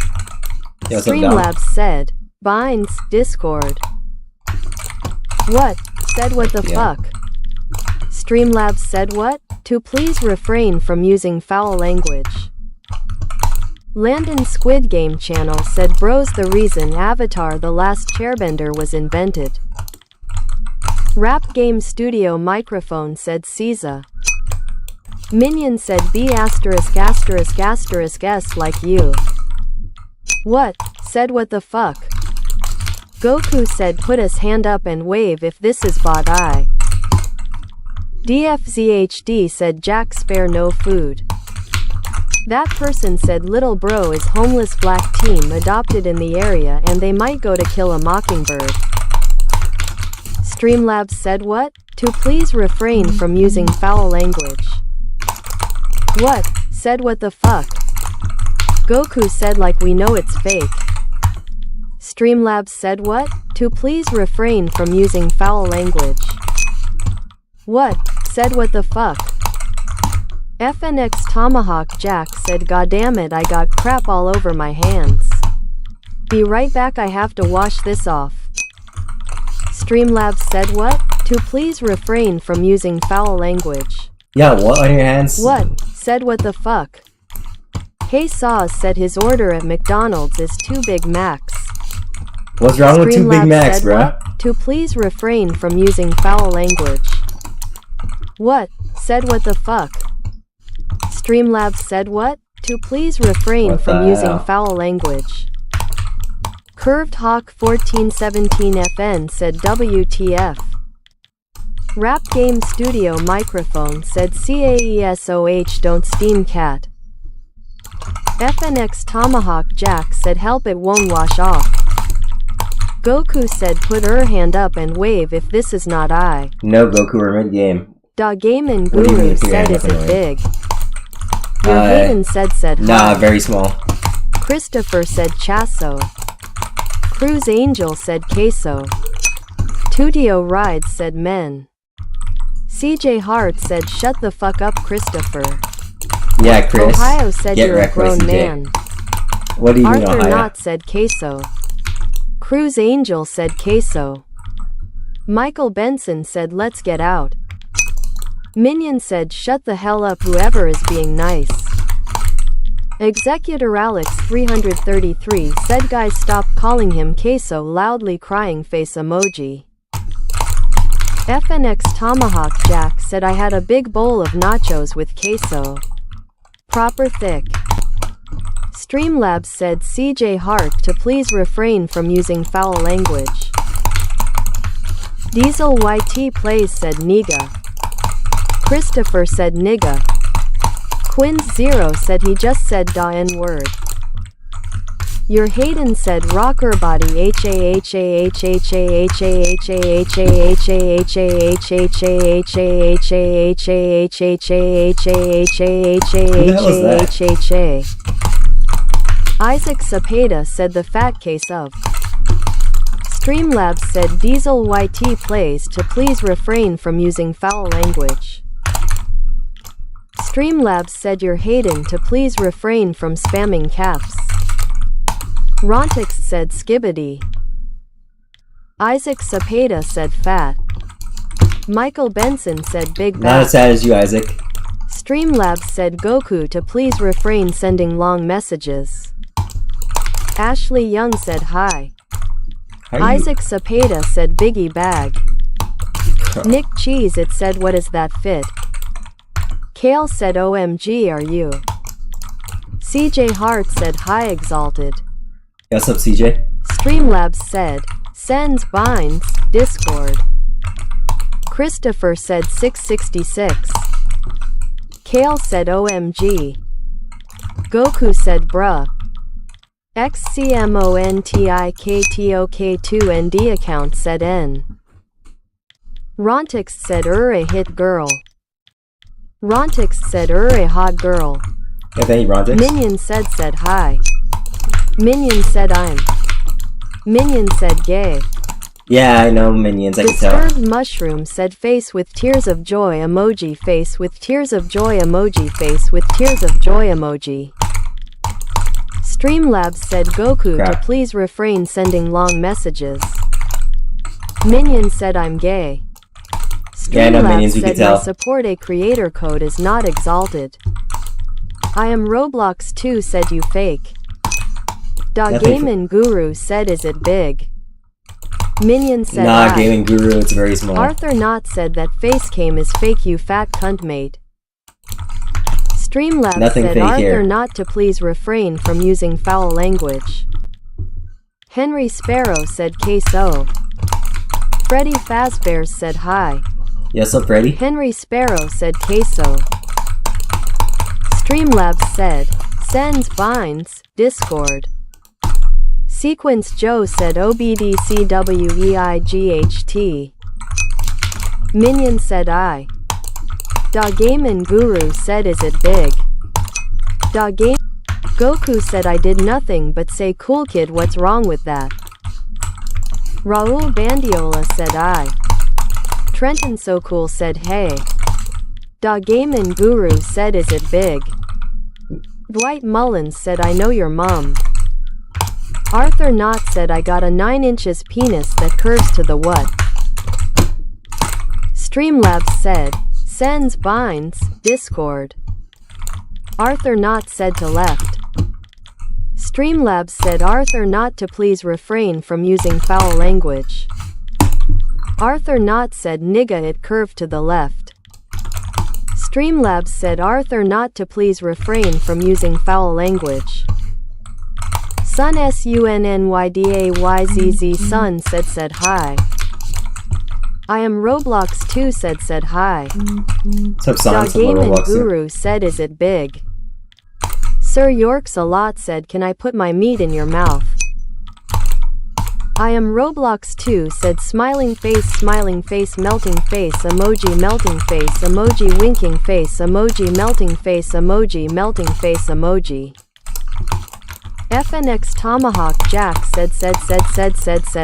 Yes, Streamlabs said, binds, Discord. What? Said what the fuck? Streamlabs said what? To please refrain from using foul language. Landon Squid Game Channel said bros the reason Avatar The Last Chairbender was invented. Rap Game Studio Microphone said Caesar. Minion said B asterisk asterisk asterisk S like you. What? Said what the fuck? Goku said put his hand up and wave if this is bot eye. DFZHD said Jack spare no food. That person said little bro is homeless black team adopted in the area and they might go to kill a mockingbird. Streamlabs said what? To please refrain from using foul language. What? Said what the fuck? Goku said like we know it's fake. Streamlabs said what? To please refrain from using foul language. What? Said what the fuck? FNX Tomahawk Jack said goddammit I got crap all over my hands. Be right back I have to wash this off. Streamlabs said what? To please refrain from using foul language. Yeah, what on your hands? What? Said what the fuck? Hey Saws said his order at McDonald's is 2 Big Macs. What's wrong with 2 Big Macs, said bruh? What? To please refrain from using foul language. What? Said what the fuck? Streamlabs said what? To please refrain What from the using hell? foul language. Curved Hawk 1417 FN said WTF. Rap Game Studio Microphone said CAESOH don't steam cat. FNX Tomahawk Jack said help it won't wash off. Goku said put her hand up and wave if this is not I. No, Goku, we're mid-game. Da Game and What do you mean Guru if your said hand is up and it wave? big? Your Hayden said Nah, hi. very small. Christopher said Chasso. Cruz Angel said queso. Tutio Rides said men. CJ Hart said shut the fuck up Christopher. Yeah, Chris. Ohio said Get you're a wrecked by grown CJ. man. What do you mean, Arthur Ohio? Knott said queso. Cruz Angel said queso. Michael Benson said let's get out. Minion said shut the hell up whoever is being nice. Executor Alex 333 said guys stop calling him queso loudly crying face emoji. FNX Tomahawk Jack said I had a big bowl of nachos with queso. Proper thick. Streamlabs said CJ Hart to please refrain from using foul language. Diesel YT plays said Niga. Christopher said nigga. Quinn0 said he just said da n-word. Your Hayden said rocker body Isaac Cepeda said the fat case of. Streamlabs said Diesel YT plays to please refrain from using foul language. Streamlabs said your Hayden to please refrain from spamming caps. Rontix said skibbity. Isaac Cepeda said fat. Michael Benson said big back. Not as sad as you, Isaac. Streamlabs said Goku to please refrain sending long messages. Ashley Young said hi. Isaac Cepeda said biggie bag. Nick Cheese it said what is that fit? Kale said OMG are you? CJ Hart said hi exalted. What's up, CJ? Streamlabs said sends binds Discord. Christopher said 666. Kale said OMG. Goku said bruh. XCMONTIKTOK2ND account said N. Rontix said a hit girl. Rontix said a hot girl. Yeah, thank you, Rontix. Minion said hi. Minion said I'm. Minion said gay. Yeah, I know Minions, I can tell. Disturbed Mushroom said face with tears of joy emoji face with tears of joy emoji face with tears of joy emoji. Streamlabs said Goku to please refrain sending long messages. Minion said I'm gay. Streamlabs said my support a creator code is not exalted. I am Roblox 2 said you fake. Gaming Guru said is it big? Minion said nah, Gaming Guru, it's very small. Arthur Knott said that facecam is fake you fat cunt mate. Streamlabs Nothing said fake Arthur here. Knott to please refrain from using foul language. Henry Sparrow said queso. Freddy Fazbears said hi. Yes, up, Freddy? Henry Sparrow said queso. Streamlabs said sends binds Discord. Sequence Joe said OBDCWEIGHT. Minion said I. Gaming Guru said is it big? Goku said I did nothing but say cool kid what's wrong with that? Raul Bandiola said I. Trenton so cool said hey. Gaming Guru said is it big? Dwight Mullins said I know your mom. Arthur Knott said I got a 9 inches penis that curves to the what? Streamlabs said sends binds Discord. Arthur Knott said to left. Streamlabs said Arthur Knott to please refrain from using foul language. Arthur Knott said nigga it curved to the left. Streamlabs said Arthur Knott to please refrain from using foul language. Sun SUNNYDAYZZ Sun said hi. I am Roblox 2 said hi. What's up, Son? Gaming Guru said is it big? Sir Yorks a lot said can I put my meat in your mouth? I am Roblox 2 said smiling face melting face emoji winking face emoji melting face emoji. FNX Tomahawk Jack said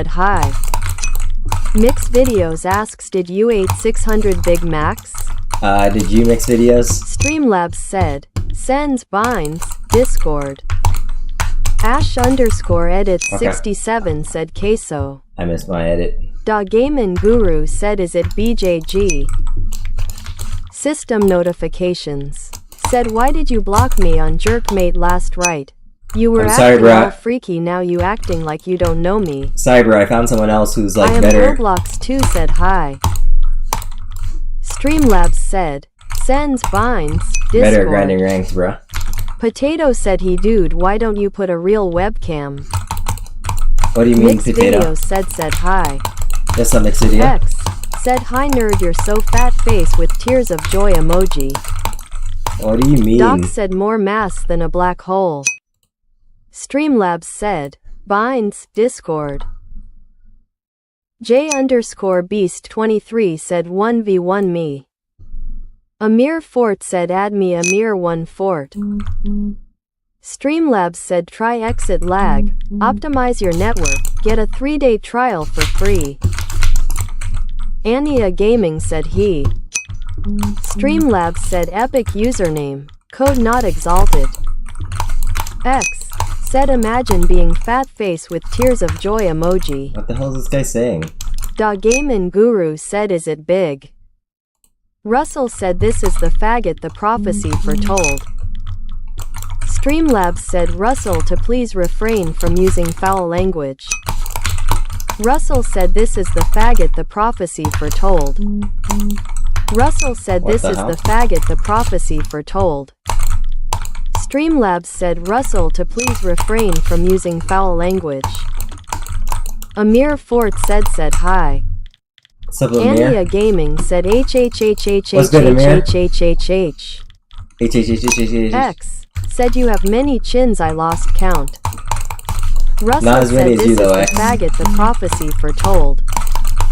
hi. Mix Videos asks did you ate 600 Big Macs? Did you mix videos? Streamlabs said sends binds Discord. Ash_edit67 said queso. I missed my edit. Gaming Guru said is it BJG? System notifications said why did you block me on Jerkmate last right? You were acting all freaky now you acting like you don't know me. Sorry bro, I found someone else who's like better. I am Roblox 2 said hi. Streamlabs said sends binds Discord. Better at grinding ranks, bro. Potato said he dude why don't you put a real webcam? What do you mean, Mixed Potato? Videos said hi. Yes, I'm Nixidia. X said hi nerd, you're so fat face with tears of joy emoji. What do you mean? Doc said more mass than a black hole. Streamlabs said binds Discord. J_Beast23 said 1v1 me. Amir Fort said add me Amir1 Fort. Streamlabs said try exit lag, optimize your network, get a 3-day trial for free. Ania Gaming said he. Streamlabs said epic username, code NotExalted. X said imagine being fat face with tears of joy emoji. What the hell is this guy saying? Da Gamin Guru said is it big? Russell said this is the faggot the prophecy foretold. Streamlabs said Russell to please refrain from using foul language. Russell said this is the faggot the prophecy foretold. Russell said this is the faggot the prophecy foretold. Streamlabs said Russell to please refrain from using foul language. Amir Fort said hi. What's up, Amir? Ania Gaming said X said you have many chins I lost count. Russell said this is the faggot the prophecy foretold.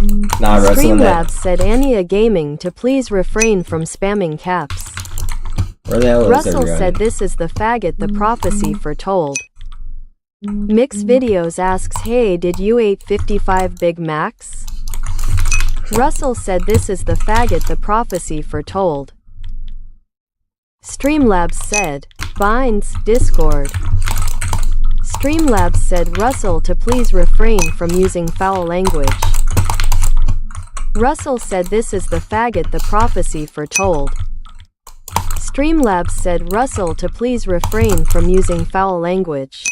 Streamlabs said Ania Gaming to please refrain from spamming caps. Russell said this is the faggot the prophecy foretold. Mix Videos asks hey did you eat 55 Big Macs? Russell said this is the faggot the prophecy foretold. Streamlabs said binds Discord. Streamlabs said Russell to please refrain from using foul language. Russell said this is the faggot the prophecy foretold. Streamlabs said Russell to please refrain from using foul language.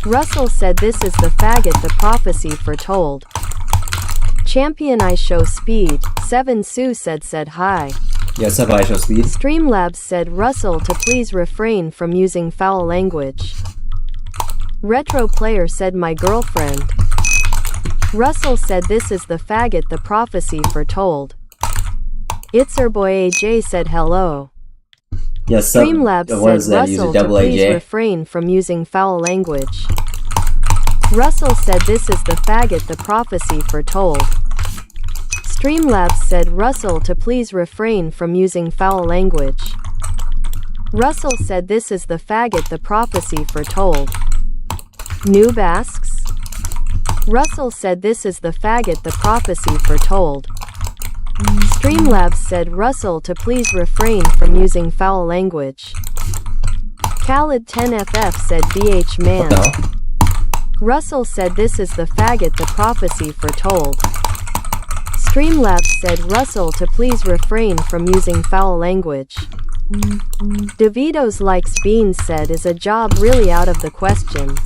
Russell said this is the faggot the prophecy foretold. Champion I Show Speed 7 Sue said hi. Yes, up I Show Speed. Streamlabs said Russell to please refrain from using foul language. Retro Player said my girlfriend. Russell said this is the faggot the prophecy foretold. It's our boy AJ said hello. Yes, Streamlabs said Russell to please refrain from using foul language. Russell said this is the faggot the prophecy foretold. Streamlabs said Russell to please refrain from using foul language. Russell said this is the faggot the prophecy foretold. Noob asks. Russell said this is the faggot the prophecy foretold. Streamlabs said Russell to please refrain from using foul language. Khaled 10FF said BH man. Russell said this is the faggot the prophecy foretold. Streamlabs said Russell to please refrain from using foul language. DeVito's likes beans said is a job really out of the question.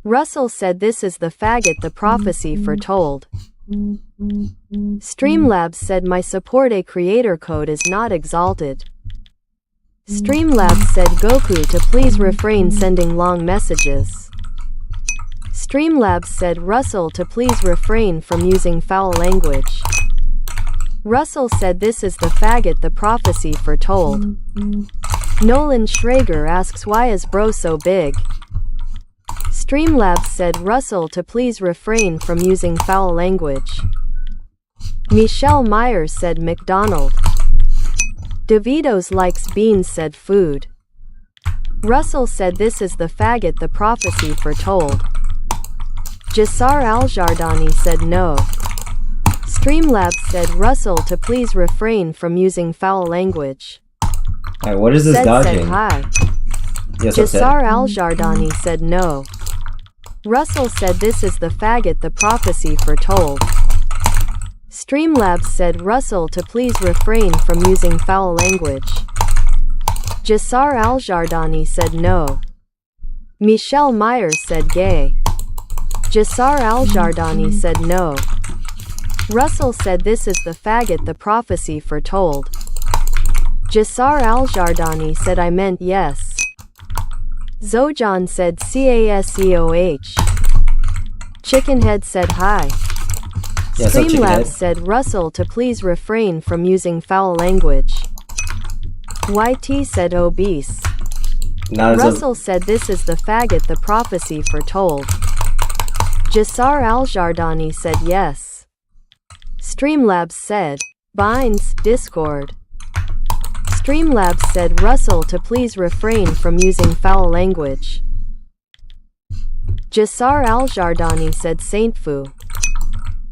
Russell said this is the faggot the prophecy foretold. Streamlabs said my support a creator code is not exalted. Streamlabs said Goku to please refrain sending long messages. Streamlabs said Russell to please refrain from using foul language. Russell said this is the faggot the prophecy foretold. Nolan Schrager asks why is bro so big? Streamlabs said Russell to please refrain from using foul language. Michelle Myers said McDonald. DeVito's likes beans said food. Russell said this is the faggot the prophecy foretold. Jassar Al-Jardani said no. Streamlabs said Russell to please refrain from using foul language. Alright, what is this dodging? Said hi. Yes, Jassar Al-Jardani said no. Russell said this is the faggot the prophecy foretold. Streamlabs said Russell to please refrain from using foul language. Jassar Al-Jardani said no. Michelle Myers said gay. Jassar Al-Jardani said no. Russell said this is the faggot the prophecy foretold. Jassar Al-Jardani said I meant yes. Zojan said CASEOH. Chickenhead said hi. Yes, up, Streamlabs Chickenhead. said Russell to please refrain from using foul language. YT said obese. Russell said this is the faggot the prophecy foretold. Jassar Al-Jardani said yes. Streamlabs said, binds, Discord. Streamlabs said Russell to please refrain from using foul language. Jassar Al-Jardani said Saintfu.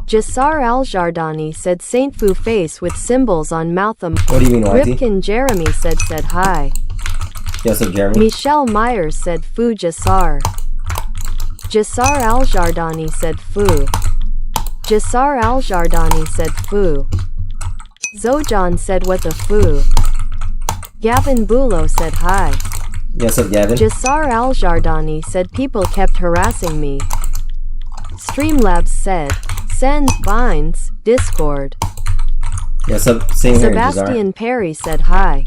Jassar Al-Jardani said Saintfu face with symbols on mouth. What do you mean, YT? Ripken Jeremy said hi. Yes, up, Jeremy. Michelle Myers said Fu Jassar. Jassar Al-Jardani said Fu. Jassar Al-Jardani said Fu. Zojan said what the Fu. Gavin Bulo said hi. Yes, up, Gavin. Jassar Al-Jardani said people kept harassing me. Streamlabs said, send binds, Discord. Yes, up, same here, Sebastian Perry said hi.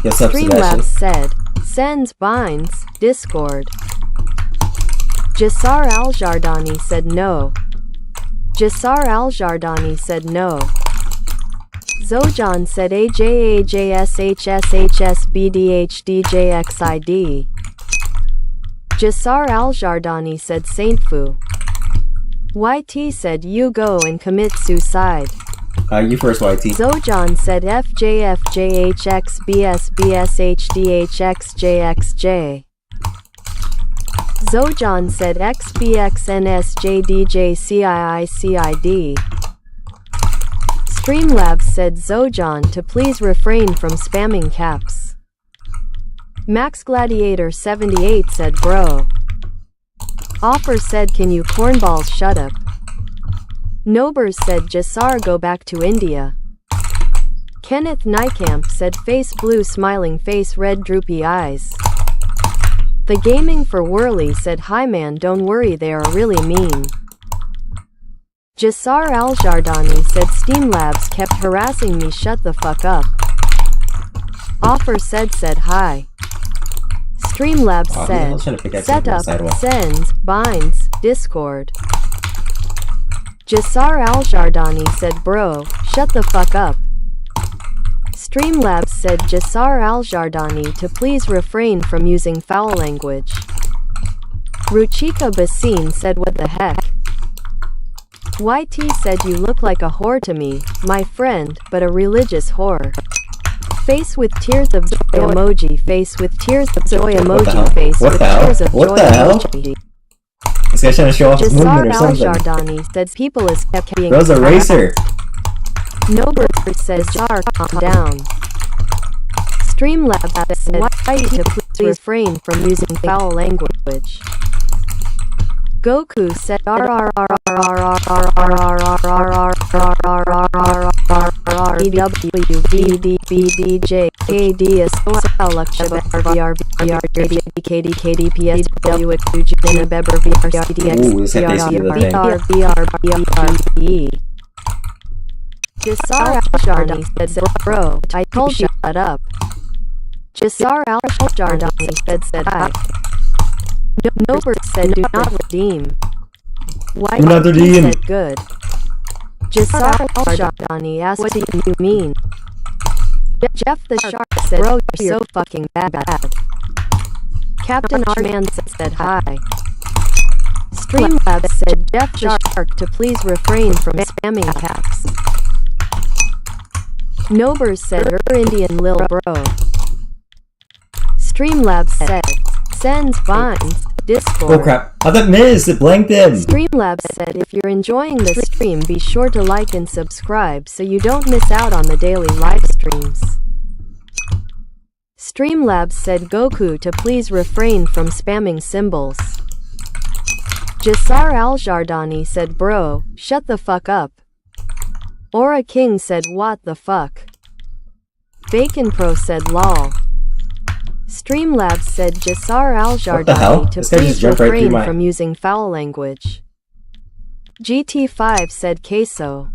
Yes, up, Streamlabs Sebastian. said, sends binds, Discord. Jassar Al-Jardani said no. Jassar Al-Jardani said no. Zojan said AJAJSHSHSBDHDJXID. Jassar Al-Jardani said Saintfu. YT said you go and commit suicide. You first, YT. Zojan said FJFJHXBSBSHDHXJXJ. Zojan said XBXNSJDJCIICID. Streamlabs said Zojan to please refrain from spamming caps. Max Gladiator 78 said bro. Offer said can you cornballs shut up. Nobers said Jassar go back to India. Kenneth Nykamp said face blue smiling face red droopy eyes. The Gaming for Whirly said hi man don't worry they are really mean. Jassar Al-Jardani said Steamlabs kept harassing me shut the fuck up. Offer said hi. Streamlabs said set up, sends, binds, Discord. Jassar Al-Jardani said bro, shut the fuck up. Streamlabs said Jassar Al-Jardani to please refrain from using foul language. Ruchika Basin said what the heck. YT said you look like a whore to me, my friend, but a religious whore. Face with tears of joy emoji, face with tears of joy emoji, face with tears of joy emoji. This guy's trying to show off his movement or something. Jassar Al-Jardani said people is kept being Bro's a racer. Nobert says Jar calm down. Streamlabs said YT to please refrain from using foul language. Goku said Jassar Al-Jardani said bro, I told you shut up. Jassar Al-Jardani said hi. Nobert said do not redeem. YT said good. Jassar Al-Jardani asked what do you mean? Jeff the Shark said bro you're so fucking bad. Captain Arman said hi. Streamlabs said Jeff the Shark to please refrain from spamming caps. Nobers said Indian lil bro. Streamlabs said sends binds Discord. Oh crap, I thought Miz, it blanked him. Streamlabs said if you're enjoying this stream be sure to like and subscribe so you don't miss out on the daily live streams. Streamlabs said Goku to please refrain from spamming symbols. Jassar Al-Jardani said bro, shut the fuck up. Aura King said what the fuck. Bacon Pro said lol. Streamlabs said Jassar Al-Jardani to please refrain from using foul language. GT5 said queso.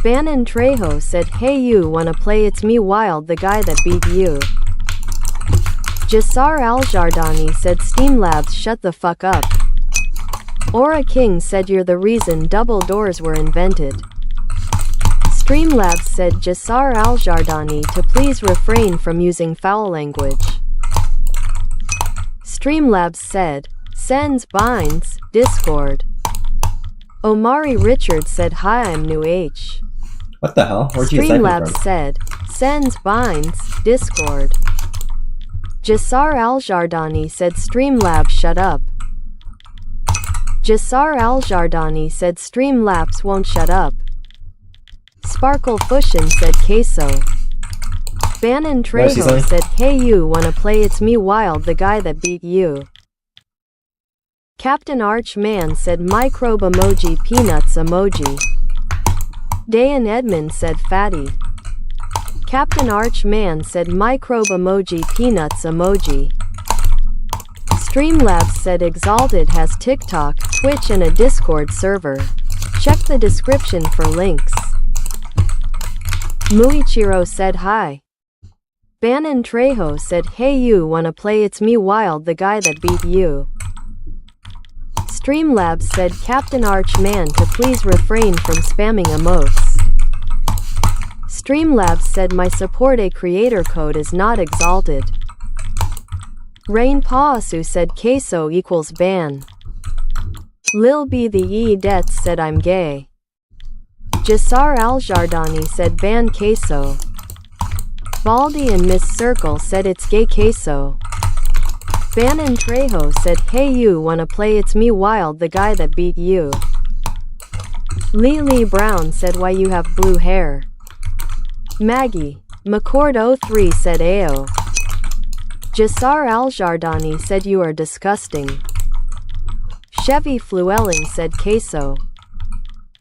Bannon Trejo said hey you wanna play It's Me Wild the guy that beat you. Jassar Al-Jardani said Steamlabs shut the fuck up. Aura King said you're the reason double doors were invented. Streamlabs said Jasar Al-Jardani to please refrain from using foul language. Streamlabs said, sends binds, Discord. Omari Richard said hi, I'm new H. What the hell? Where'd you type Streamlabs from? said, sends binds, Discord. Jasar Al-Jardani said Streamlabs shut up. Jasar Al-Jardani said Streamlabs won't shut up. Sparkle Fushin said queso. Bannon Trejo said hey you wanna play it's me Wild the guy that beat you. Captain Archman said microbe emoji peanuts emoji. Dayan Edmond said fatty. Captain Archman said microbe emoji peanuts emoji. Streamlabs said Exalted has TikTok, Twitch and a Discord server. Check the description for links. Muichiro said hi. Bannon Trejo said hey you wanna play it's me Wild the guy that beat you. Streamlabs said Captain Archman to please refrain from spamming emotes. Streamlabs said my support a creator code is not exalted. Rain Paasu said queso equals ban. Lil B the E Dets said I'm gay. Jasar Al-Jardani said ban queso. Baldy and Miss Circle said it's gay queso. Bannon Trejo said hey you wanna play it's me Wild the guy that beat you. Lee Brown said why you have blue hair. Maggie McCord03 said Ayo. Jasar Al-Jardani said you are disgusting. Chevy Fluelling said queso.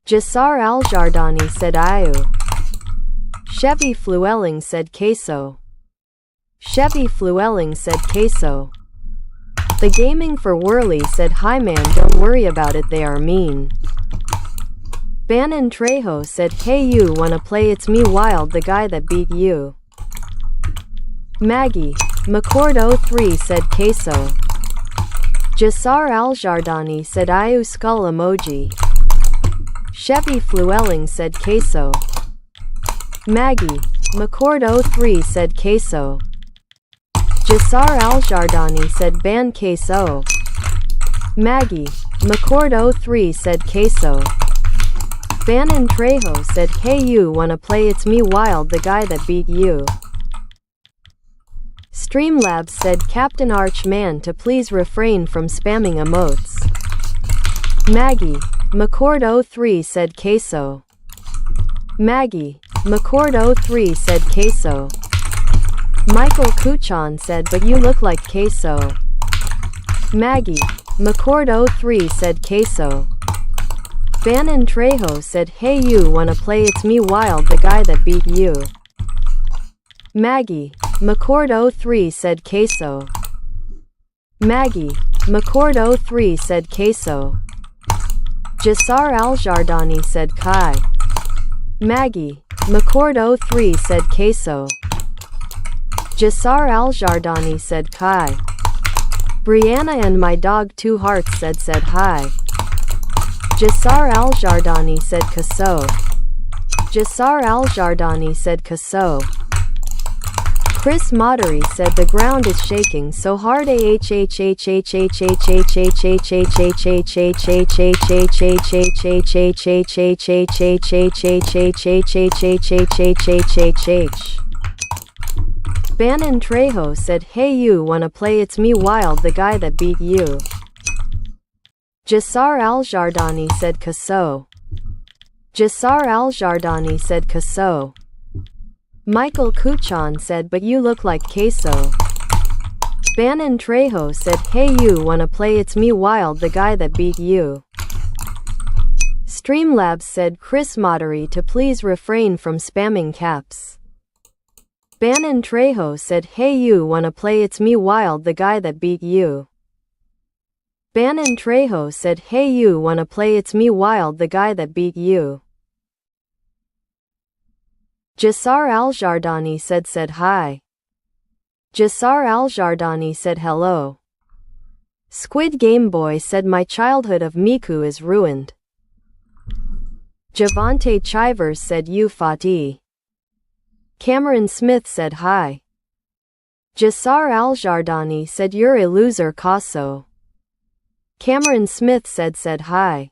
Jasar Al-Jardani said ayu. Chevy Fluelling said queso. Chevy Fluelling said queso. The Gaming for Whirly said hi man don't worry about it they are mean. Bannon Trejo said hey you wanna play it's me Wild the guy that beat you. Maggie McCord03 said queso. Jasar Al-Jardani said ayu skull emoji. Chevy Fluelling said queso. Maggie McCord03 said queso. Jasar Al-Jardani said ban queso. Maggie McCord03 said queso. Bannon Trejo said hey you wanna play it's me Wild the guy that beat you. Streamlabs said Captain Archman to please refrain from spamming emotes. Maggie McCord03 said queso. Maggie McCord03 said queso. Michael Kuchan said but you look like queso. Maggie McCord03 said queso. Bannon Trejo said hey you wanna play it's me Wild the guy that beat you. Maggie McCord03 said queso. Maggie McCord03 said queso. Jasar Al-Jardani said kai. Maggie McCord03 said queso. Jasar Al-Jardani said kai. Brianna and my dog Two Hearts said hi. Jasar Al-Jardani said queso. Jasar Al-Jardani said queso. Chris Modery said the ground is shaking so hard Bannon Trejo said hey you wanna play it's me Wild the guy that beat you. Jasar Al-Jardani said queso. Jasar Al-Jardani said queso. Michael Kuchan said but you look like queso. Bannon Trejo said hey you wanna play it's me Wild the guy that beat you. Streamlabs said Chris Modery to please refrain from spamming caps. Bannon Trejo said hey you wanna play it's me Wild the guy that beat you. Bannon Trejo said hey you wanna play it's me Wild the guy that beat you. Jasar Al-Jardani said hi. Jasar Al-Jardani said hello. Squid Game Boy said my childhood of Miku is ruined. Javante Chivers said you Fatih. Cameron Smith said hi. Jassar Al-Jardani said you're a loser Kaso. Cameron Smith said hi.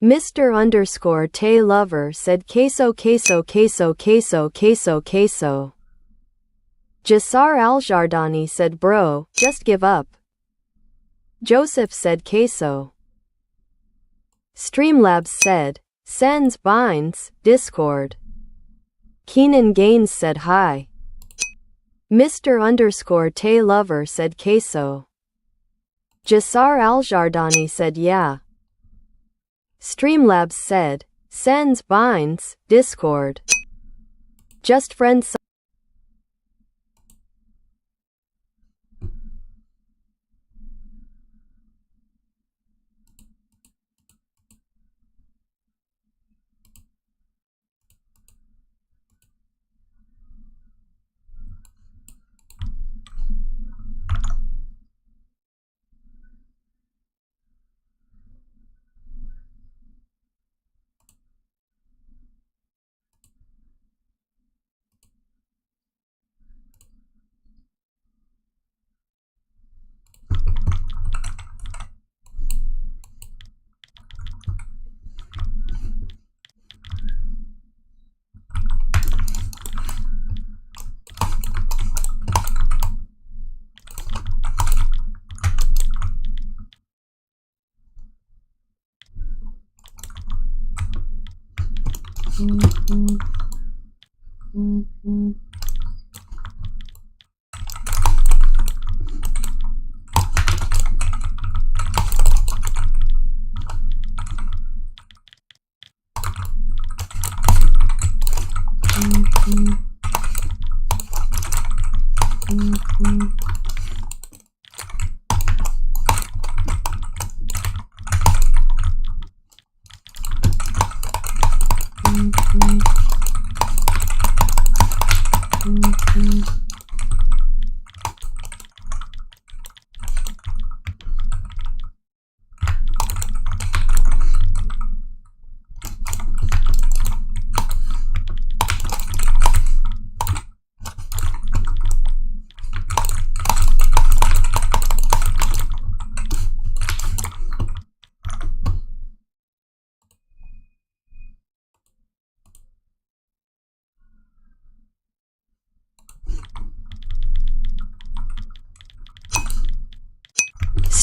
Mr. Tay Lover said queso. Jassar Al-Jardani said bro, just give up. Joseph said queso. Streamlabs said, sends binds, Discord. Keenan Gaines said hi. Mr. Tay Lover said queso. Jassar Al-Jardani said yeah. Streamlabs said, sends binds, Discord. Just friends.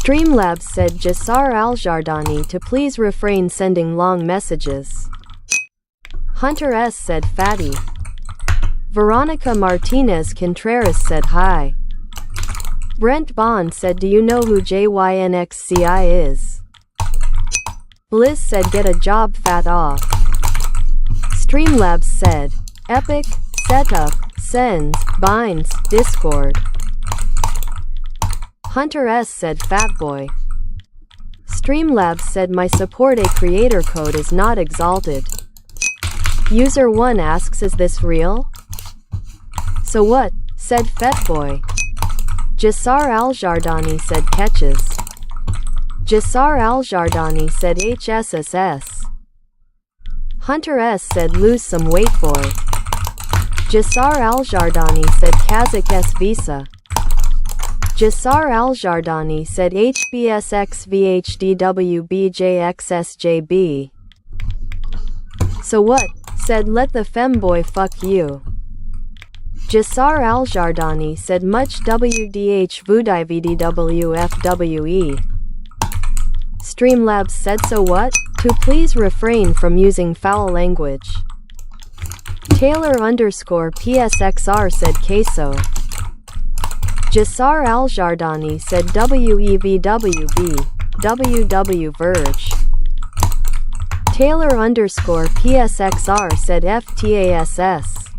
Streamlabs said Jassar Al-Jardani to please refrain sending long messages. Hunter S said fatty. Veronica Martinez Contreras said hi. Brent Bond said do you know who JYNXCI is? Bliss said get a job fat off. Streamlabs said epic, setup, sends, binds, Discord. Hunter S said fatboy. Streamlabs said my support a creator code is not exalted. User 1 asks is this real? So what? Said fatboy. Jassar Al-Jardani said catches. Jassar Al-Jardani said HSSS. Hunter S said lose some weight boy. Jassar Al-Jardani said Kazakh S visa. Jassar Al-Jardani said HBSXVHDWBJXSJB. So what? Said let the femboy fuck you. Jassar Al-Jardani said much WDH VUDIVDWFWE. Streamlabs said so what? To please refrain from using foul language. Taylor_PSXR said queso. Jassar Al-Jardani said WEVWB, WW Verge. Taylor_PSXR said FTASS.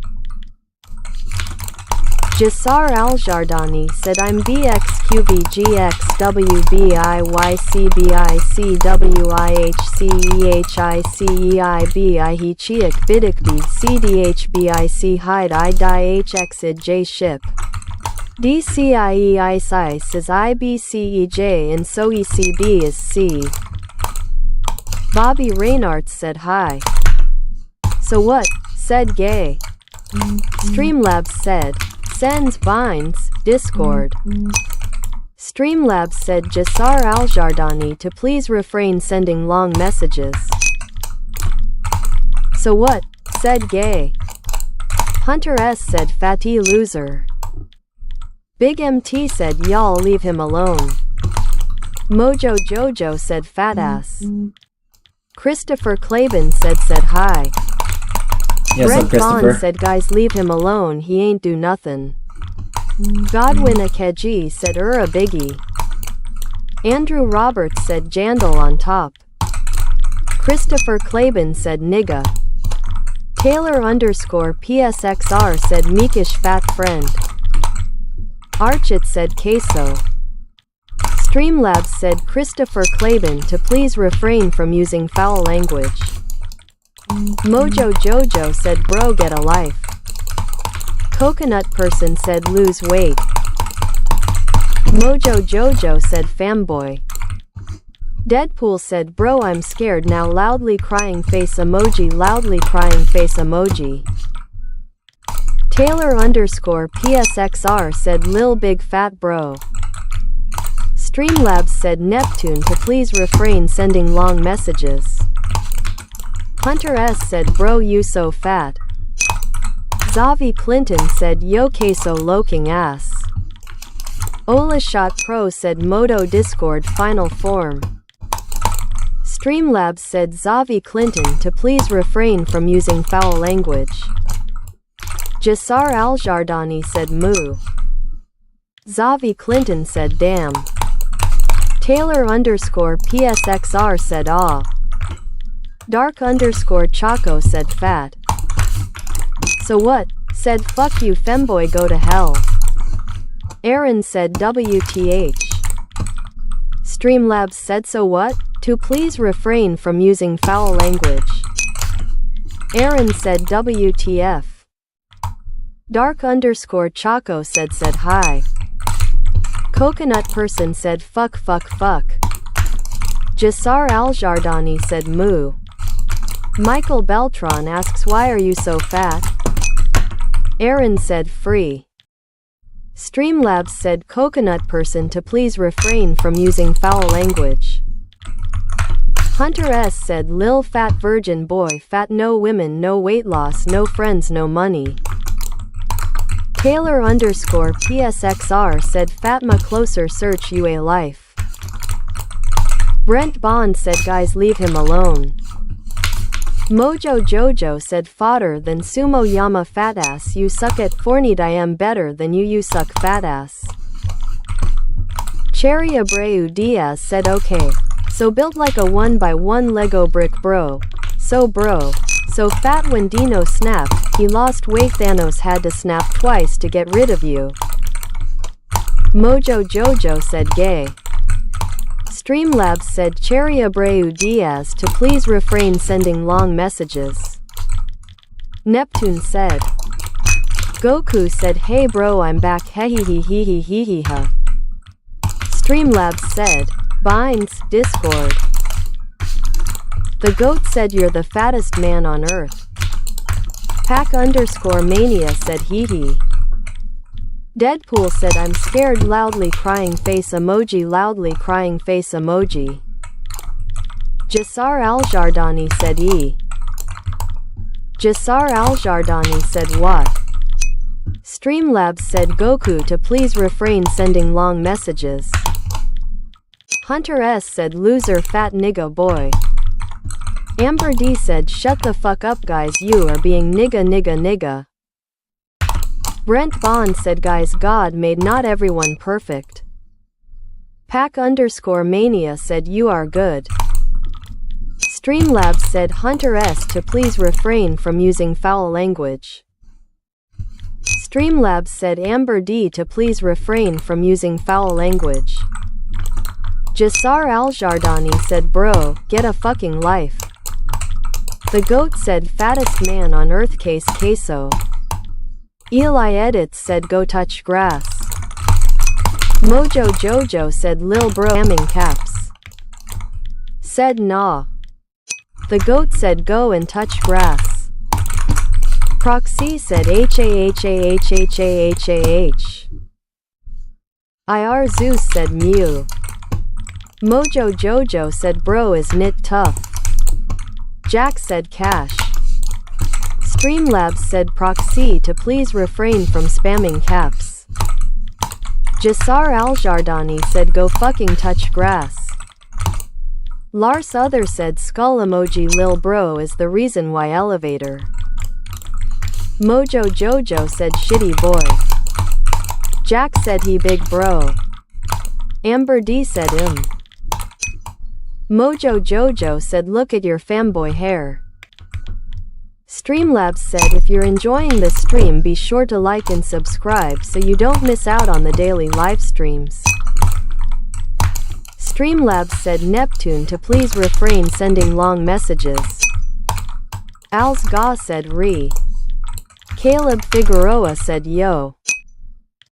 Jassar Al-Jardani said I'm BXQVGXWBIYCBICWIHCEHICEIBI Chiak Bidikbi CDHBIC Hide I Die HXid J Ship. DCIE ICE is IBCEJ and so ECB is C. Bobby Reynards said hi. So what? Said gay. Streamlabs said, sends binds, Discord. Streamlabs said Jasar Al-Jardani to please refrain sending long messages. So what? Said gay. Hunter S said Fatty loser. Big MT said y'all leave him alone. Mojo Jojo said fat ass. Christopher Claben said hi. Brent Bond said guys leave him alone, he ain't do nothin'. Godwin Akeji said a biggie. Andrew Roberts said Jandal on top. Christopher Claben said nigga. Taylor _PSXR said meekish fat friend. Archit said queso. Streamlabs said Christopher Claben to please refrain from using foul language. Mojo Jojo said bro get a life. Coconut person said lose weight. Mojo Jojo said fanboy. Deadpool said bro I'm scared now loudly crying face emoji loudly crying face emoji. Taylor _PSXR said lil big fat bro. Streamlabs said Neptune to please refrain sending long messages. Hunter S said bro you so fat. Zavi Clinton said yo queso loking ass. Ola Shot Pro said Moto Discord final form. Streamlabs said Zavi Clinton to please refrain from using foul language. Jasar Al-Jardani said moo. Zavi Clinton said damn. Taylor _PSXR said ah. Dark _Chaco said fat. So what? Said fuck you femboy go to hell. Aaron said WTH. Streamlabs said so what? To please refrain from using foul language. Aaron said WTF. Dark _Chaco said hi. Coconut person said fuck. Jasar Al-Jardani said moo. Michael Beltran asks why are you so fat? Aaron said free. Streamlabs said coconut person to please refrain from using foul language. Hunter S said lil fat virgin boy fat no women no weight loss no friends no money. Taylor _PSXR said Fatma closer search UA life. Brent Bond said guys leave him alone. Mojo Jojo said fodder than sumo yama fat ass you suck at Fortnite I am better than you suck fat ass. Cherry Abreu Diaz said okay. So build like a 1x1 Lego brick bro. So bro. So fat when Dino snapped, he lost weight Thanos had to snap twice to get rid of you. Mojo Jojo said gay. Streamlabs said Cherry Abreu Diaz to please refrain sending long messages. Neptune said. Goku said hey bro I'm back hehehehehehehe. Streamlabs said. Binds, Discord. The goat said you're the fattest man on earth. Pack _mania said hee hee. Deadpool said I'm scared loudly crying face emoji loudly crying face emoji. Jasar Al-Jardani said e. Jasar Al-Jardani said what? Streamlabs said Goku to please refrain sending long messages. Hunter S said loser fat nigga boy. Amber D said shut the fuck up guys you are being nigga. Brent Bond said guys God made not everyone perfect. Pack _mania said you are good. Streamlabs said Hunter S to please refrain from using foul language. Streamlabs said Amber D to please refrain from using foul language. Jasar Al-Jardani said bro, get a fucking life. The goat said fattest man on earth case queso. Eli Edits said go touch grass. Mojo Jojo said Lil bro spamming caps. Said nah. The goat said go and touch grass. Proxy said HAHAHAHAH. IR Zeus said mew. Mojo Jojo said bro is knit tough. Jack said cash. Streamlabs said proxy to please refrain from spamming caps. Jasar Aljardani said go fucking touch grass. Lars Other said skull emoji lil bro is the reason why elevator. Mojo Jojo said shitty boy. Jack said he big bro. Amber D said Mojo Jojo said look at your fanboy hair. Streamlabs said if you're enjoying this stream be sure to like and subscribe so you don't miss out on the daily live streams. Streamlabs said Neptune to please refrain sending long messages. Als Ga said re. Caleb Figueroa said yo.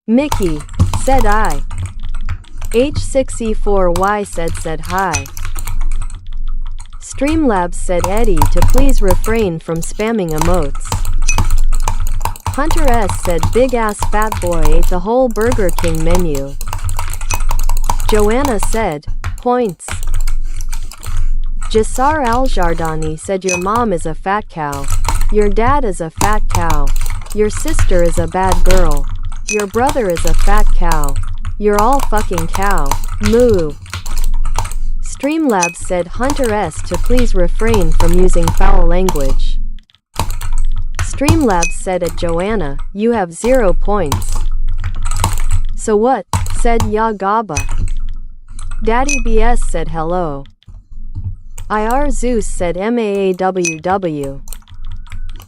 Mickey said I. H6E4Y said hi. Streamlabs said Eddie to please refrain from spamming emotes. Hunter S said big ass fat boy ate the whole Burger King menu. Joanna said points. Jasar Aljardani said your mom is a fat cow. Your dad is a fat cow. Your sister is a bad girl. Your brother is a fat cow. You're all fucking cow. Moo. Streamlabs said Hunter S to please refrain from using foul language. Streamlabs said at Joanna, you have 0 points. So what? Said Ya Gaba. Daddy BS said hello. IR Zeus said MAAWW.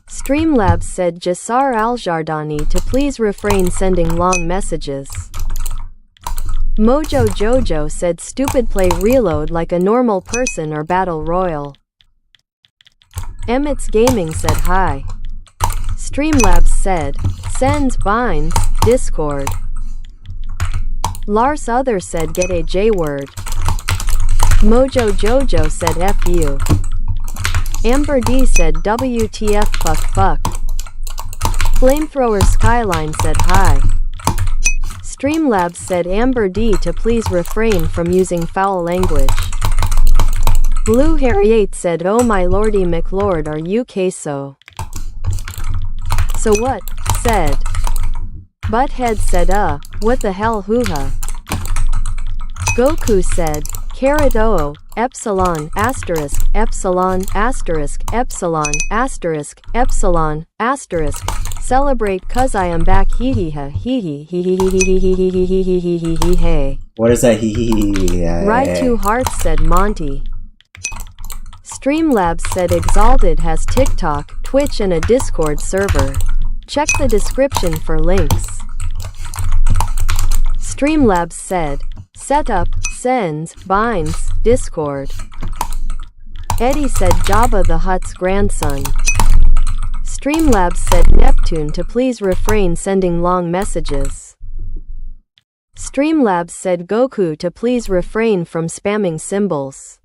Streamlabs said Jasar Aljardani to please refrain sending long messages. Mojo Jojo said stupid play reload like a normal person or battle royal. Emmett's Gaming said hi. Streamlabs said, sends binds, Discord. Lars Other said get a J word. Mojo Jojo said F you. Amber D said WTF fuck. Flamethrower Skyline said hi. Streamlabs said Amber D to please refrain from using foul language. Blue Harriet said oh my lordy McLord are you queso? So what? Said. Butthead said what the hell hoo-ha? Goku said, carat o, epsilon, asterisk, epsilon, asterisk, epsilon, asterisk, epsilon, asterisk. Celebrate cuz I am back hee hee ha hee hee hee hee hee hee hee hee hee hee hee hee hee hey. What is that hee hee hee? Ride 2 hearts said Monty. Streamlabs said Exalted has TikTok, Twitch and a Discord server. Check the description for links. Streamlabs said, setup, sends, binds, Discord. Eddie said Jabba the Hutt's grandson. Streamlabs said Neptune to please refrain sending long messages. Streamlabs said Goku to please refrain from spamming symbols.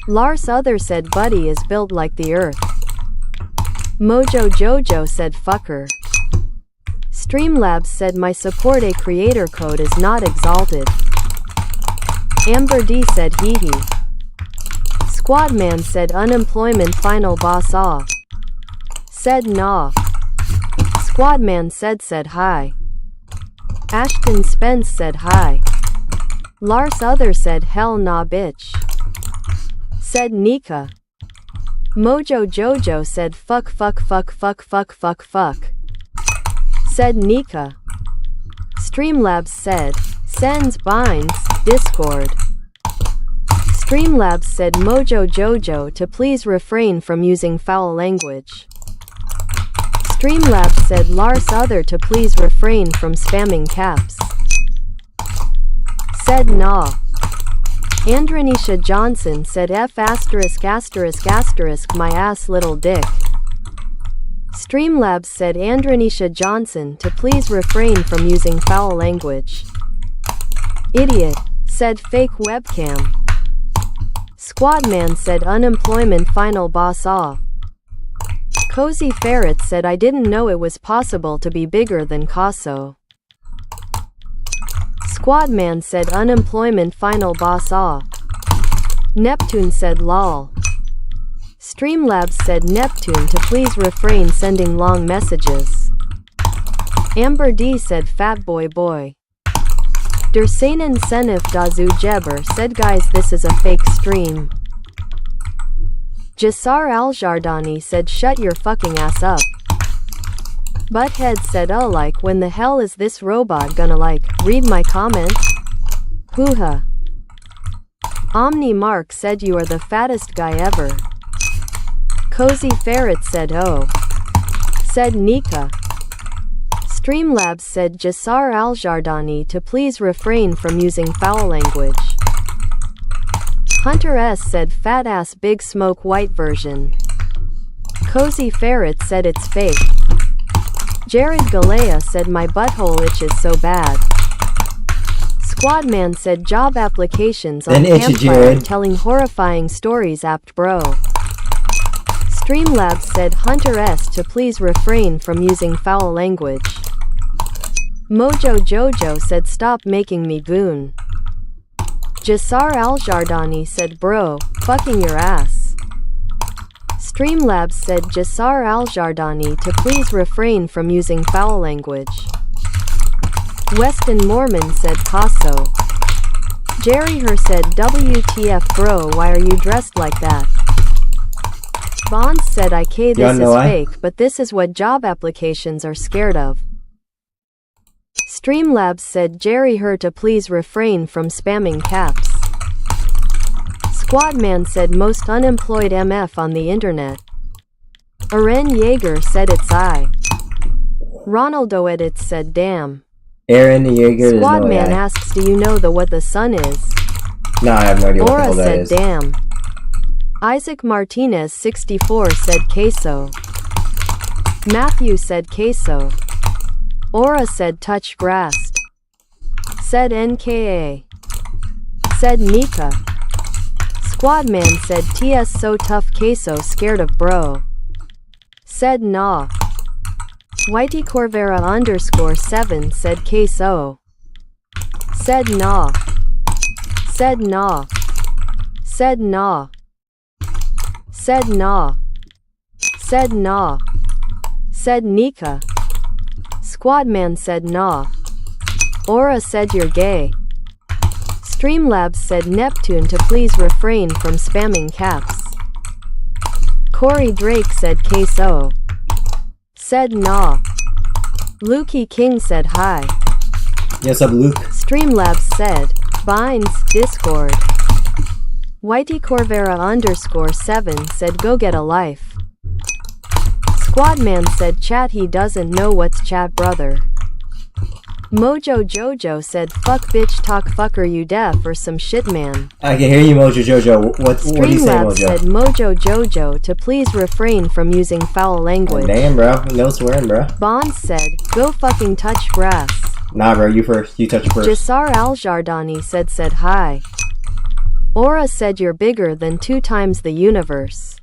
Lars Other said Buddy is built like the earth. Mojo Jojo said fucker. Streamlabs said my support a creator code is not exalted. Amber D said hee hee. Squadman said unemployment final boss off. Said nah. Squadman said hi. Ashton Spence said hi. Lars Other said hell nah bitch. Said Nika. Mojo Jojo said fuck. Said Nika. Streamlabs said, sends binds, Discord. Streamlabs said Mojo Jojo to please refrain from using foul language. Streamlabs said Lars Other to please refrain from spamming caps. Said nah. Andronisha Johnson said F asterisk my ass little dick. Streamlabs said Andronisha Johnson to please refrain from using foul language. Idiot, said fake webcam. Squadman said unemployment final boss aw. Cozy Ferret said I didn't know it was possible to be bigger than Casso. Squadman said unemployment final boss aw. Neptune said lol. Streamlabs said Neptune to please refrain sending long messages. Amber D said fatboy boy. Dersanen Senif Dazu Jeber said guys this is a fake stream. Jasar Al-Jardani said shut your fucking ass up. Butthead said oh like when the hell is this robot gonna like read my comments? Hoo-ha. Omni Mark said you are the fattest guy ever. Cozy Ferret said oh. Said Nika. Streamlabs said Jasar Al-Jardani to please refrain from using foul language. Hunter S said fat ass big smoke white version. Cozy Ferret said it's fake. Jared Galea said my butthole itches so bad. Squadman said job applications on Campfire telling horrifying stories apt bro. Streamlabs said Hunter S to please refrain from using foul language. Mojo Jojo said stop making me goon. Jasar Al-Jardani said bro, fucking your ass. Streamlabs said Jasar Al-Jardani to please refrain from using foul language. Weston Mormon said Casso. Jerry Her said WTF bro why are you dressed like that? Bonds said IK this is fake but this is what job applications are scared of. Streamlabs said Jerry Her to please refrain from spamming caps. Squadman said most unemployed MF on the internet. Aren Yeager said it's I. Ronaldo Edits said damn. Aaron Yeager Squadman asks do you know what the sun is? No, I have no idea what the hell that is. Aura said damn. Isaac Martinez 64 said queso. Matthew said queso. Aura said touch grass. Said NKA. Said Nika. Squadman said TS so tough queso scared of bro. Said nah. Whitey Corvera _7 said queso. Said nah. Said nah. Said nah. Said nah. Said nah. Said Nika. Squadman said nah. Aura said you're gay. Streamlabs said Neptune to please refrain from spamming caps. Corey Drake said queso. Said nah. Lukey King said hi. Yes, up Luke. Streamlabs said binds Discord. Whitey Corvera _7 said go get a life. Squadman said chat he doesn't know what's chat brother. Mojo Jojo said fuck bitch talk fucker you deaf or some shit man. I can hear you Mojo Jojo. What do you say Mojo? Streamlabs said Mojo Jojo to please refrain from using foul language. Damn bro, no swearing bro. Bonds said go fucking touch grass. Nah bro, you first, you touch first. Jasar Al-Jardani said hi. Aura said you're bigger than 2 times the universe.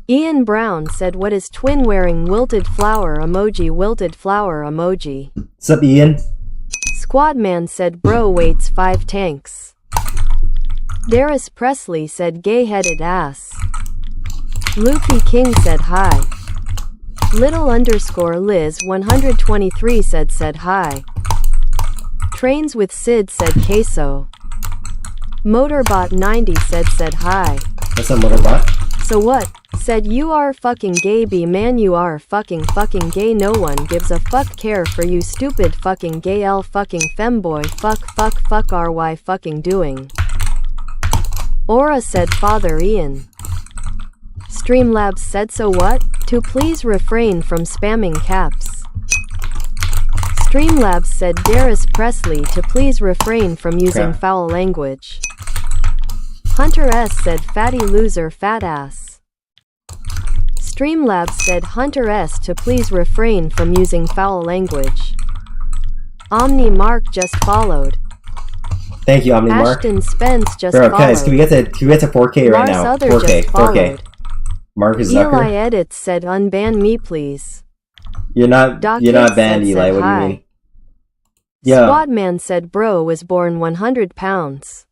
Ian Brown said what is twin wearing wilted flower emoji wilted flower emoji. What's up Ian? Squadman said bro waits 5 tanks. Darius Presley said gay-headed ass. Lukey King said hi. Little _Liz 123 said hi. Trains with Sid said queso. Motorbot 90 said hi. What's up Motorbot? So what? Said you are fucking gay B man you are fucking gay no one gives a fuck care for you stupid fucking gay L fucking femboy fuck RY fucking doing. Aura said Father Ian. Streamlabs said so what? To please refrain from spamming caps. Streamlabs said Darius Presley to please refrain from using foul language. Hunter S said fatty loser fat ass. Streamlabs said Hunter S to please refrain from using foul language. Omni Mark just followed. Thank you, Omni Mark. Ashton Spence just Bro, followed. guys, can we get to 4K right Lars now? Other 4K, just 4K. followed. Marcus Eli Zucker. Edits said unban me please. You're not banned, said Eli. What do you hi. mean? Yeah. Squadman said bro was born 100 pounds.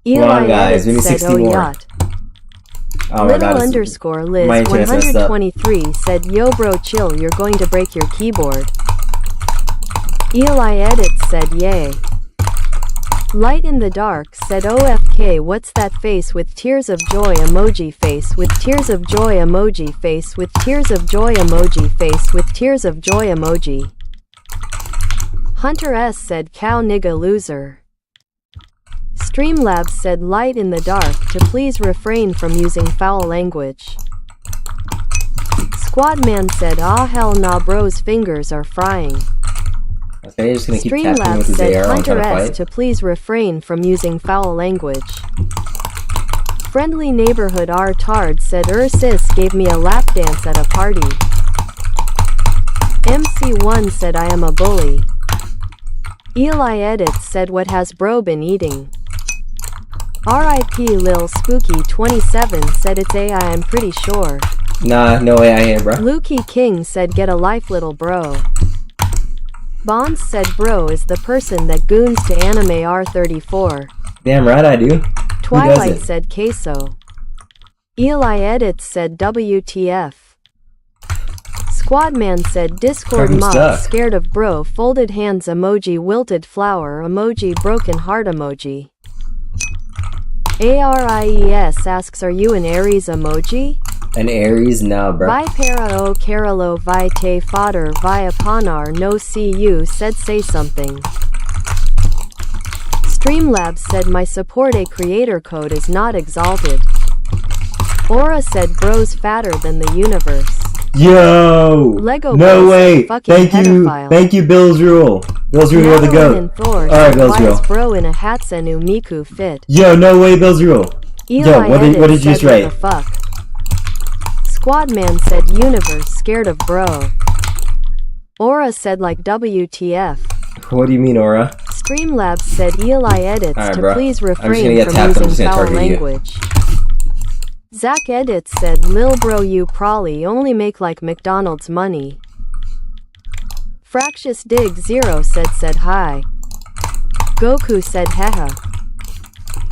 Come on, Eli guys, we need Edits said 60 oh more. yacht. Oh my Little god. underscore Liz my internet's messed up. 123 said yo bro chill, you're going to break your keyboard. Eli Edits said yay. Light in the Dark said OFK what's that face with tears of joy emoji face with tears of joy emoji face with tears of joy emoji face with tears of joy emoji. Hunter S said cow nigga loser. Streamlabs said Light in the Dark to please refrain from using foul language. Squadman said ah hell nah bro's fingers are frying. Okay, just gonna keep tapping Streamlabs with his said AR on Hunter trying to S fight. to please refrain from using foul language. Friendly Neighborhood R Tard said sis gave me a lap dance at a party. MC1 said I am a bully. Eli Edits said what has bro been eating. RIP Lil Spooky 27 said it's AI I'm pretty sure. Nah, no way I am, bro. Lukey King said get a life little bro. Bonds said bro is the person that goons to anime R34. Damn right I do. Twilight doesn't? said queso. Eli Edits said WTF. Squadman said Discord Fucking mob stuck. scared of bro folded hands emoji wilted flower emoji broken heart emoji. ARIES asks are you an Aries emoji? An Aries? No, bro. Vi para o carolo vi te fodder vi aponar no see you said say something. Streamlabs said my support a creator code is not exalted. Aura said bro's fatter than the universe. Yo! Lego No Bro way! said fucking pedophile. Thank you, Bill's Rule. Bill's Rule, you're the Madeline goat. and Thor Alright, said Bill's why is Rule. bro in a Hatsune Miku fit? Yo, no way, Bill's Rule. Eli Yo, what did you Edits just said write? what the fuck? Squadman said universe scared of bro. Aura said like WTF. What do you mean, Aura? Streamlabs said Eli Edits Alright, to bro. please I'm just gonna refrain get from tapped, I'm using just gonna foul target you. language. Zach Edits said lil bro you probably only make like McDonald's money. Fractious Dig 0 said hi. Goku said haha.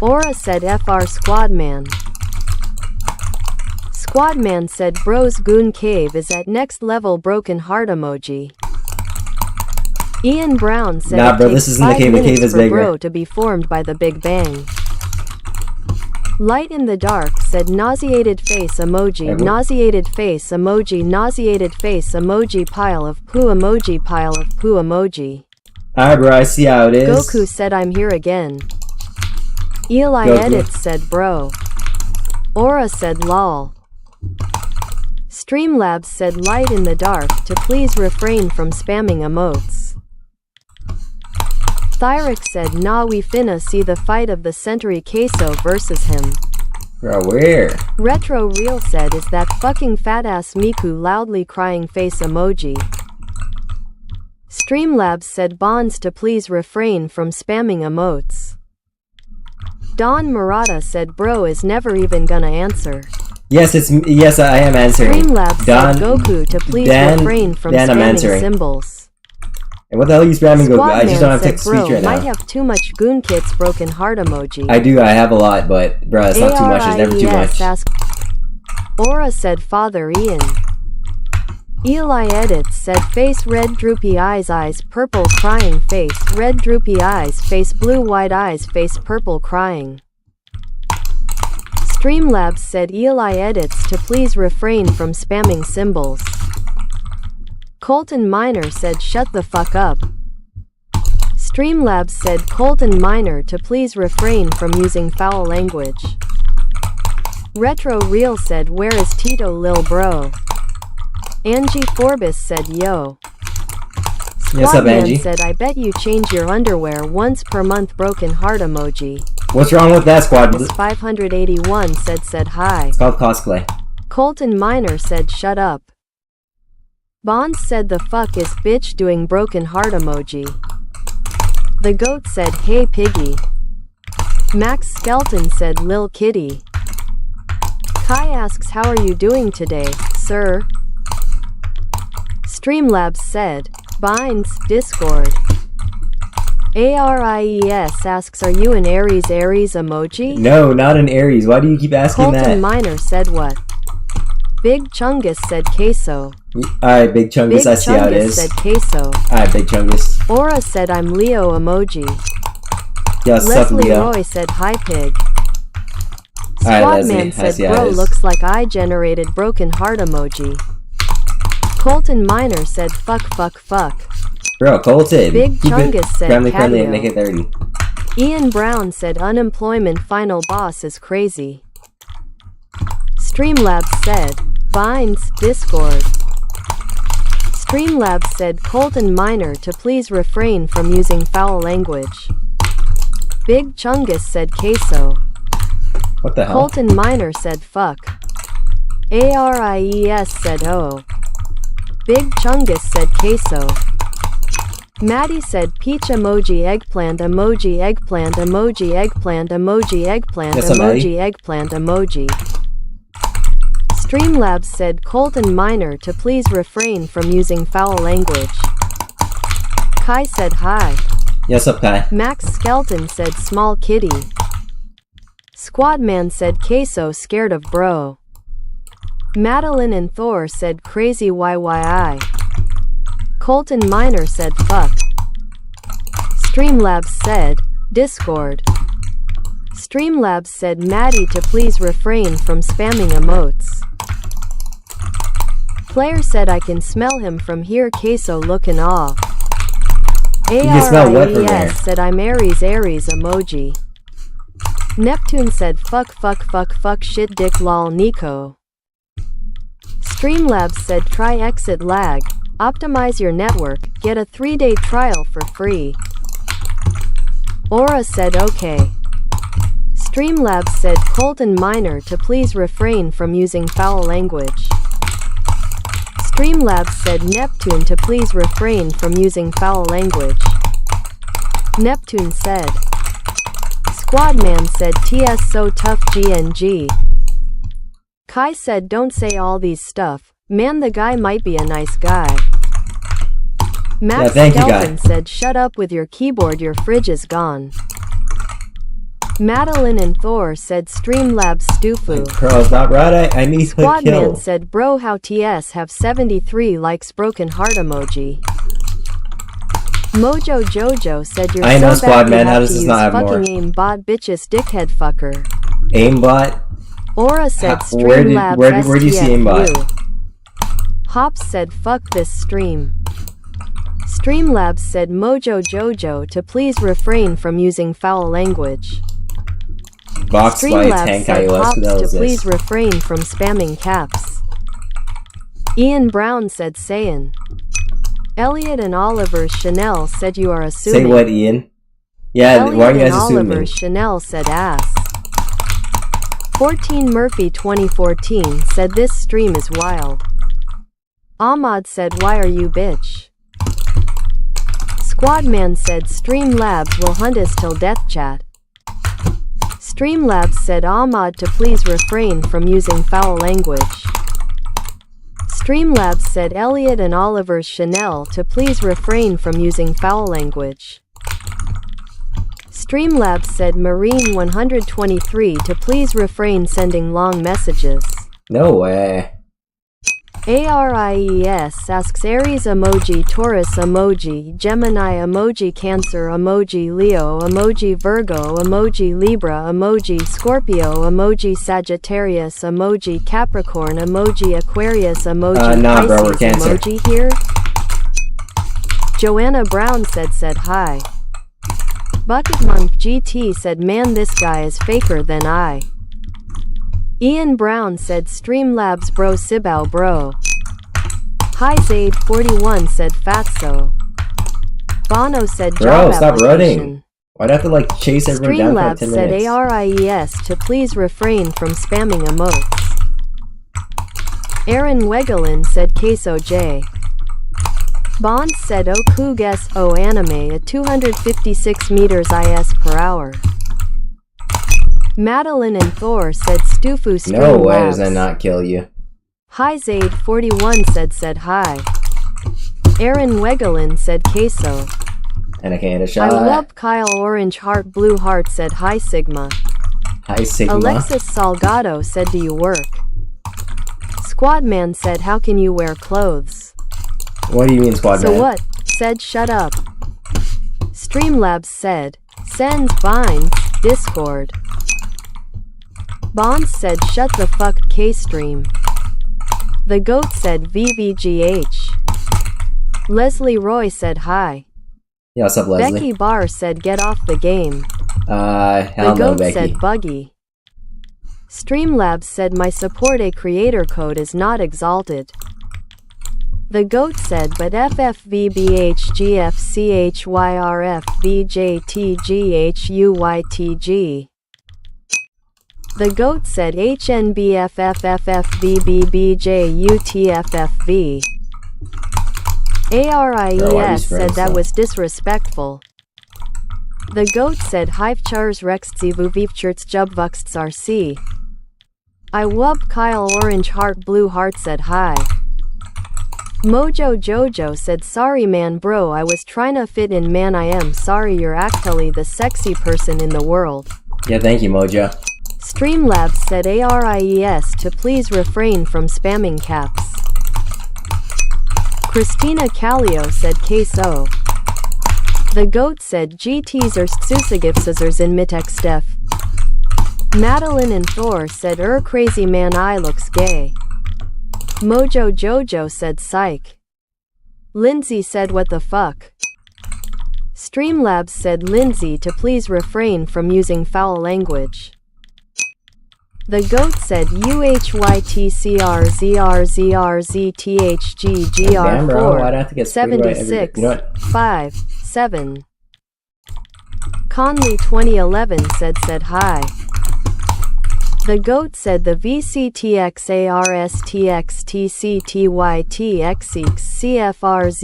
Aura said FR Squadman. Squadman said bro's goon cave is at next level broken heart emoji. Ian Brown said Nah, it bro, takes this isn't the 5 cave. The minutes cave is for bigger. bro to be formed by the Big Bang. Light in the Dark said nauseated face emoji, Hey, nauseated face emoji, nauseated face emoji, pile of poo emoji, pile of poo emoji. Alright, bro, I see how it is. Goku said I'm here again. Eli Goku. Edits said bro. Aura said lol. Streamlabs said Light in the Dark to please refrain from spamming emotes. Thyric said nah we finna see the fight of the Century Queso versus him. Bro, where? Retro Real said is that fucking fat ass Miku loudly crying face emoji. Streamlabs said Bonds to please refrain from spamming emotes. Don Murata said bro is never even gonna answer. Yes, yes, I am answering. Streamlabs said Goku to please refrain from I'm spamming answering. symbols. And what the hell are you spamming, Goku? I just don't have Squadman text said speech bro right might now. have too much goon kits broken heart emoji. I do, I have a lot, but bro, it's not too much, it's never too much. Asked. Aura said Father Ian. Eli Edits said face red droopy eyes purple crying face red droopy eyes face blue white eyes face purple crying. Streamlabs said Eli Edits to please refrain from spamming symbols. Colton Miner said shut the fuck up. Streamlabs said Colton Miner to please refrain from using foul language. Retro Real said where is Tito lil bro? Angie Forbes said yo. What's up, Angie? Squadman said I bet you change your underwear once per month broken heart emoji. What's wrong with that, squad? This 581 said hi. It's called cosplay. Colton Miner said shut up. Bonds said the fuck is bitch doing broken heart emoji. The goat said, hey piggy. Max Skelton said, Lil Kitty. Kai asks, how are you doing today, sir? Streamlabs said, Binds, Discord. Aries asks, are you an Aries emoji? No, not an Aries. Why do you keep asking Colton that? Miner said what? Big Chungus said queso. Alright, Big Chungus, Big I see how it Chungus is. said queso. Alright, Big Chungus. Aura said I'm Leo emoji. Yo, sup, Leslie Leo? Roy said hi pig. Alright, Squadman Leslie, I said see how bro it is. looks like I generated broken heart emoji. Colton Miner said fuck. Bro, Colton. Big Keep Chungus it said friendly and patio. make it 30. Ian Brown said unemployment final boss is crazy. Streamlabs said Binds, Discord. Streamlabs said Colton Miner to please refrain from using foul language. Big Chungus said queso. What the hell? Colton Miner said fuck. Aries said oh. Big Chungus said queso. Maddie said peach emoji eggplant emoji eggplant emoji eggplant emoji eggplant Yes, emoji eggplant emoji. Streamlabs said Colton Miner to please refrain from using foul language. Kai said hi. Yes, up, Kai. Max Skelton said small kitty. Squadman said queso scared of bro. Madeline and Thor said crazy YYI. Colton Miner said fuck. Streamlabs said Discord. Streamlabs said Maddie to please refrain from spamming emotes. Player said I can smell him from here queso looking off. can smell what from there? Aries said I'm Aries emoji. Neptune said fuck shit dick lol Nico. Streamlabs said try exit lag. Optimize your network, get a 3-day trial for free. Aura said okay. Streamlabs said Colton Miner to please refrain from using foul language. Streamlabs said Neptune to please refrain from using foul language. Neptune said. Squadman said TS so tough GNG. Kai said don't say all these stuff. Man, the guy might be a nice guy. Max Skelton said shut up with your keyboard, your fridge is gone. Madeline and Thor said Streamlabs Stufu. Bro, it's not right. I need to kill. Squadman said bro how TS have 73 likes broken heart emoji. Mojo Jojo said you're I know, so bad you Squadman, how have does to this use not have fucking more? aimbot bitches dickhead fucker. Aimbot? Aura said Where do you see aimbot? Hops said fuck this stream. Streamlabs said Mojo Jojo to please refrain from using foul language. Boxfights, Streamlabs Hank said iOS, Hops what to is please this? refrain from spamming caps. Ian Brown said Saiyan. Elliot and Oliver Chanel said you are assuming. Say what, Ian? Yeah, Elliot why are you guys and assuming? Oliver Chanel said ass. 14 Murphy 2014 said this stream is wild. Ahmad said why are you bitch? Squadman said Streamlabs will hunt us till death chat. Streamlabs said Ahmad to please refrain from using foul language. Streamlabs said Elliot and Oliver Chanel to please refrain from using foul language. Streamlabs said Marine 123 to please refrain sending long messages. No way. Aries asks Aries emoji, Taurus emoji, Gemini emoji, Cancer emoji, Leo emoji, Virgo emoji, Libra emoji, Scorpio emoji, Sagittarius emoji, Capricorn emoji, Aquarius emoji, nah, bro, Pisces we're Cancer. emoji here. Joanna Brown said hi. Bucket Monk GT said man this guy is faker than I. Ian Brown said Streamlabs bro Sibao bro. Hi Zaid 41 said Fatso. Bono said Bro, job stop application. running. Why'd I have to like chase everyone down for like Streamlabs 10 said minutes? ARIES to please refrain from spamming emotes. Aaron Wegelin said Queso J. Bond said Oku guess O anime at 256 meters is per hour. Madeline and Thor said Stufu Stream No way Labs. does that not kill you. Hi Zaid 41 said hi. Aaron Wegelin said queso. And I can't hit a shot. I love Kyle Orange Heart Blue Heart said hi Sigma. Hi Sigma. Alexis Salgado said do you work? Squadman said how can you wear clothes? What do you mean, Squad So Man? what? Said shut up. Streamlabs said sends binds Discord. Bonds said shut the fuck K-stream. The goat said VVGH. Leslie Roy said hi. Yeah, what's up, Leslie? Becky Barr said get off the game. Hell The no, goat Becky. said buggy. Streamlabs said my support a creator code is not exalted. The goat said but FFVBHGFCHYRFVJTGHUYTG. The goat said HNBFFFFBBBJUTFFV. ARIES said that was disrespectful. The goat said Hive Chars Rextsivuvivchurts Jubvuxts RC. I wub Kyle Orange Heart Blue Heart said hi. Mojo Jojo said sorry man bro I was tryna fit in man I am sorry you're actually the sexy person in the world. Yeah, thank you, Mojo. Streamlabs said ARIES to please refrain from spamming caps. Christina Callio said queso. The goat said GTs are Susagifsazers in Mitexdef. Madeline and Thor said crazy man I looks gay. Mojo Jojo said psych. Lindsay said what the fuck. Streamlabs said Lindsay to please refrain from using foul language. The goat said Damn, bro, why'd I have to get screwed by every- 76 You know what? 5 7. Conley 2011 said hi. The goat said the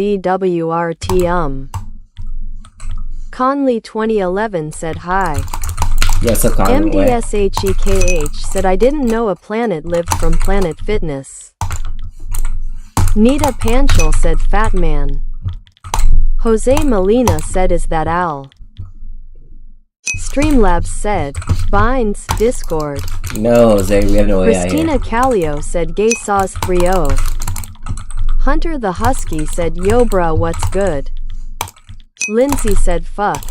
VCTXARSTXTCTYTXCFRZWRT Conley 2011 said hi. Yes, up Conley. MDSHEKH said I didn't know a planet lived from Planet Fitness. Nita Panchal said fat man. Jose Molina said is that Al? Streamlabs said binds Discord. No, Zay, we have no way out Christina here. Callio said gay sauce 3-0. Hunter the Husky said yo bruh what's good. Lindsay said fuck.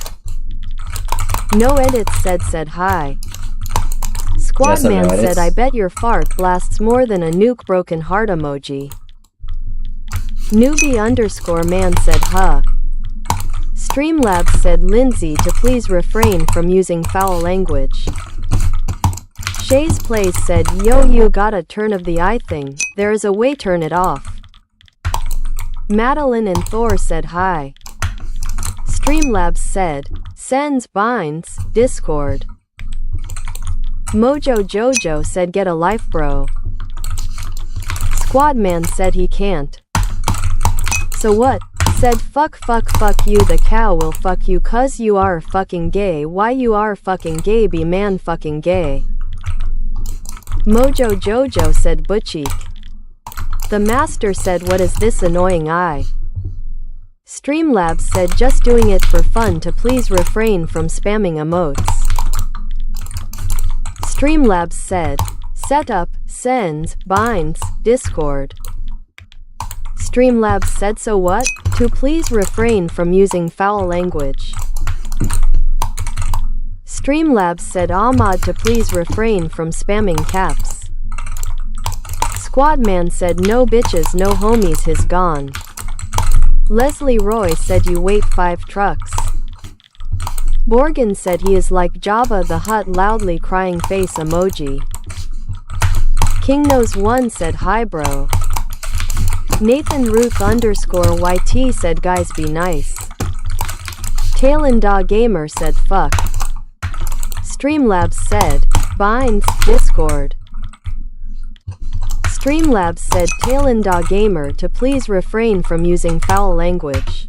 No edits said hi. Squadman no edits. said I bet your fart blasts more than a nuke broken heart emoji. Newbie_man said huh. Streamlabs said Lindsay to please refrain from using foul language. Shay's Plays said yo you got a turn of the eye thing, there is a way turn it off. Madeline and Thor said hi. Streamlabs said sends binds Discord. Mojo Jojo said get a life bro. Squadman said he can't. So what? Said fuck you the cow will fuck you cuz you are fucking gay why you are fucking gay be man fucking gay. Mojo Jojo said butcheek. The master said what is this annoying eye? Streamlabs said just doing it for fun to please refrain from spamming emotes. Streamlabs said setup sends binds Discord. Streamlabs said so what? To please refrain from using foul language. Streamlabs said Ahmad to please refrain from spamming caps. Squadman said no bitches no homies his gone. Leslie Roy said you wait 5 trucks. Borgen said he is like Jabba the Hutt loudly crying face emoji. KingKnows1 said hi bro. Nathan Ruth _YT said guys be nice. Tailenda Gamer said fuck. Streamlabs said binds Discord. Streamlabs said Tailenda Gamer to please refrain from using foul language.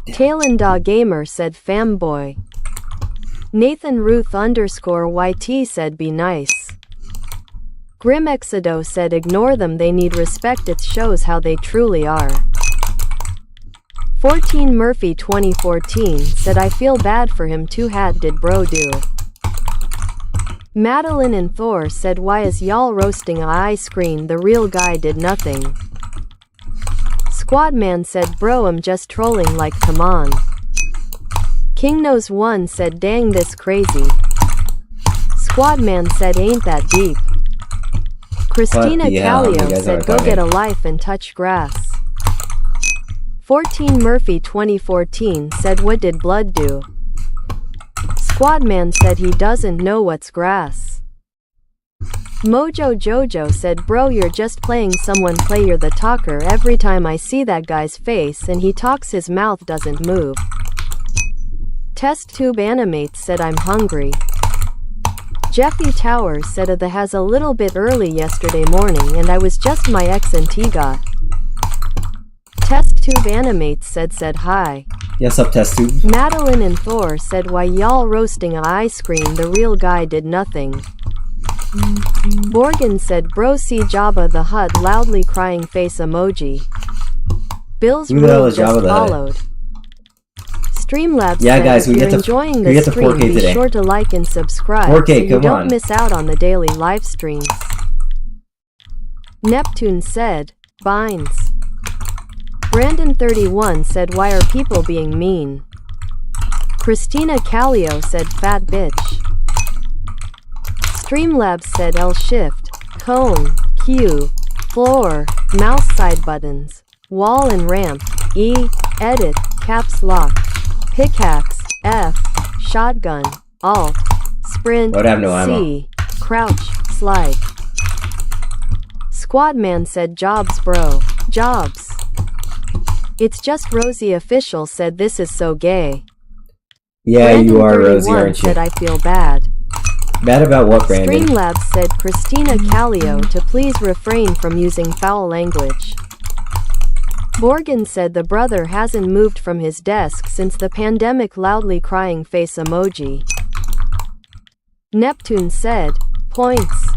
Tailenda Gamer said Famboy. Nathan Ruth _YT said be nice. Grim Exido said ignore them, they need respect, it shows how they truly are. 14 Murphy 2014 said I feel bad for him, too hat did bro do. Madeline and Thor said why is y'all roasting a ice screen, the real guy did nothing. Squadman said bro I'm just trolling, like come on. King Knows One said dang this crazy. Squadman said ain't that deep. Christina Callio said go get a life and touch grass. 14 Murphy 2014 said what did blood do? Squadman said he doesn't know what's grass. Mojo Jojo said bro you're just playing someone play, you're the talker, every time I see that guy's face and he talks his mouth doesn't move. TestTube Animates said I'm hungry. Jeffy Towers said the has a little bit early yesterday morning and I was just my ex and T got. TestTube Animates said hi. Yes, up TestTube. Madeline and Thor said why y'all roasting a ice cream, the real guy did nothing. Borgin said bro see Jabba the Hutt loudly crying face emoji. Bill's rule just followed. Streamlabs said guys, if you're enjoying the stream, be today. sure to like and subscribe 4K, so you don't miss out on the daily live streams. Neptune said, Binds. Brandon31 said why are people being mean? Christina Callio said fat bitch. Streamlabs said L shift, cone, Q, floor, mouse side buttons, wall and ramp, E, edit, caps lock, pickaxe, F, shotgun, alt, sprint, C, crouch, slide. Squadman said jobs bro, jobs. It's just Rosie Official said this is so gay. Yeah, Brandon you are Rosie, aren't you? said I feel bad. Bad about what, Brandon? Streamlabs said Christina Callio to please refrain from using foul language. Borgin said the brother hasn't moved from his desk since the pandemic loudly crying face emoji. Neptune said, points.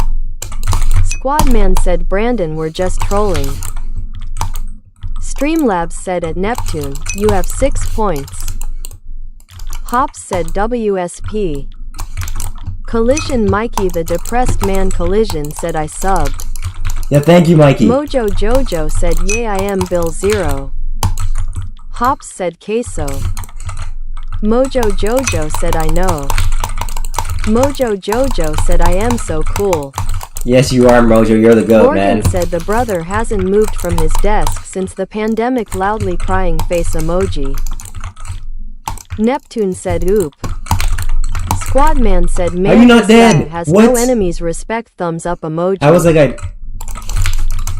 Squadman said Brandon we're just trolling. Streamlabs said at Neptune, you have 6 points. Hops said WSP. Collision Mikey the depressed man Collision said I subbed. Yeah, thank you, Mikey. Mojo Jojo said yay I am Bill 0. Hops said queso. Mojo Jojo said I know. Mojo Jojo said I am so cool. Yes, you are, Mojo. You're the goat, Morgan man. said the brother hasn't moved from his desk since the pandemic loudly crying face emoji. Neptune said oop. Squadman said man you not dead? has What? no enemies respect thumbs up emoji. I was like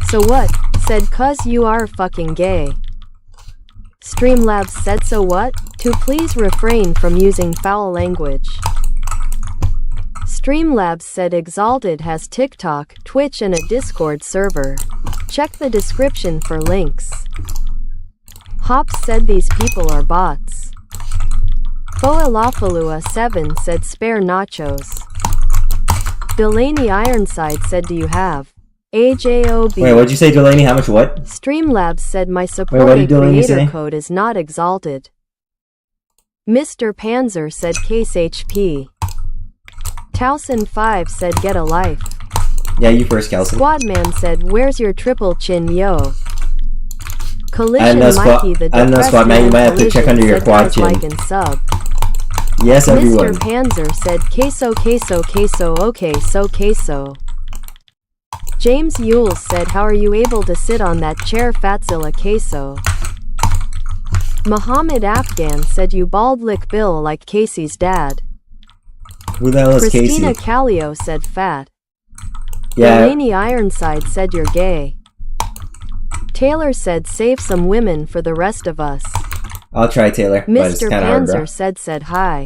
So what? Said cuz you are fucking gay. Streamlabs said so what? To please refrain from using foul language. Streamlabs said Exalted has TikTok, Twitch and a Discord server. Check the description for links. Hops said these people are bots. Foalafalua7 said spare nachos. Delaney Ironside said do you have AJOB? Wait, what'd you say, Delaney? How much what? Streamlabs said my what supported did Delaney creator say? code is not exalted. Mr. Panzer said case HP. Towson5 said get a life. Yeah, you first, Kelsey. Squadman said where's your triple chin yo? Collision I don't know, Mikey the I don't know, depressed Squadman, you man might have to check under your said quad guys chin. like and sub. Yes, Mr. everyone. Panzer said queso queso queso okay so queso. James Yule said how are you able to sit on that chair Fatzilla queso? Muhammad Afghan said you bald lick Bill like Casey's dad. Who the hell is Christina Casey? Callio said fat. Yeah. Delaney Ironside said you're gay. Taylor said save some women for the rest of us. I'll try, Taylor. But it's Mr. kinda hard, bro. Panzer said hi.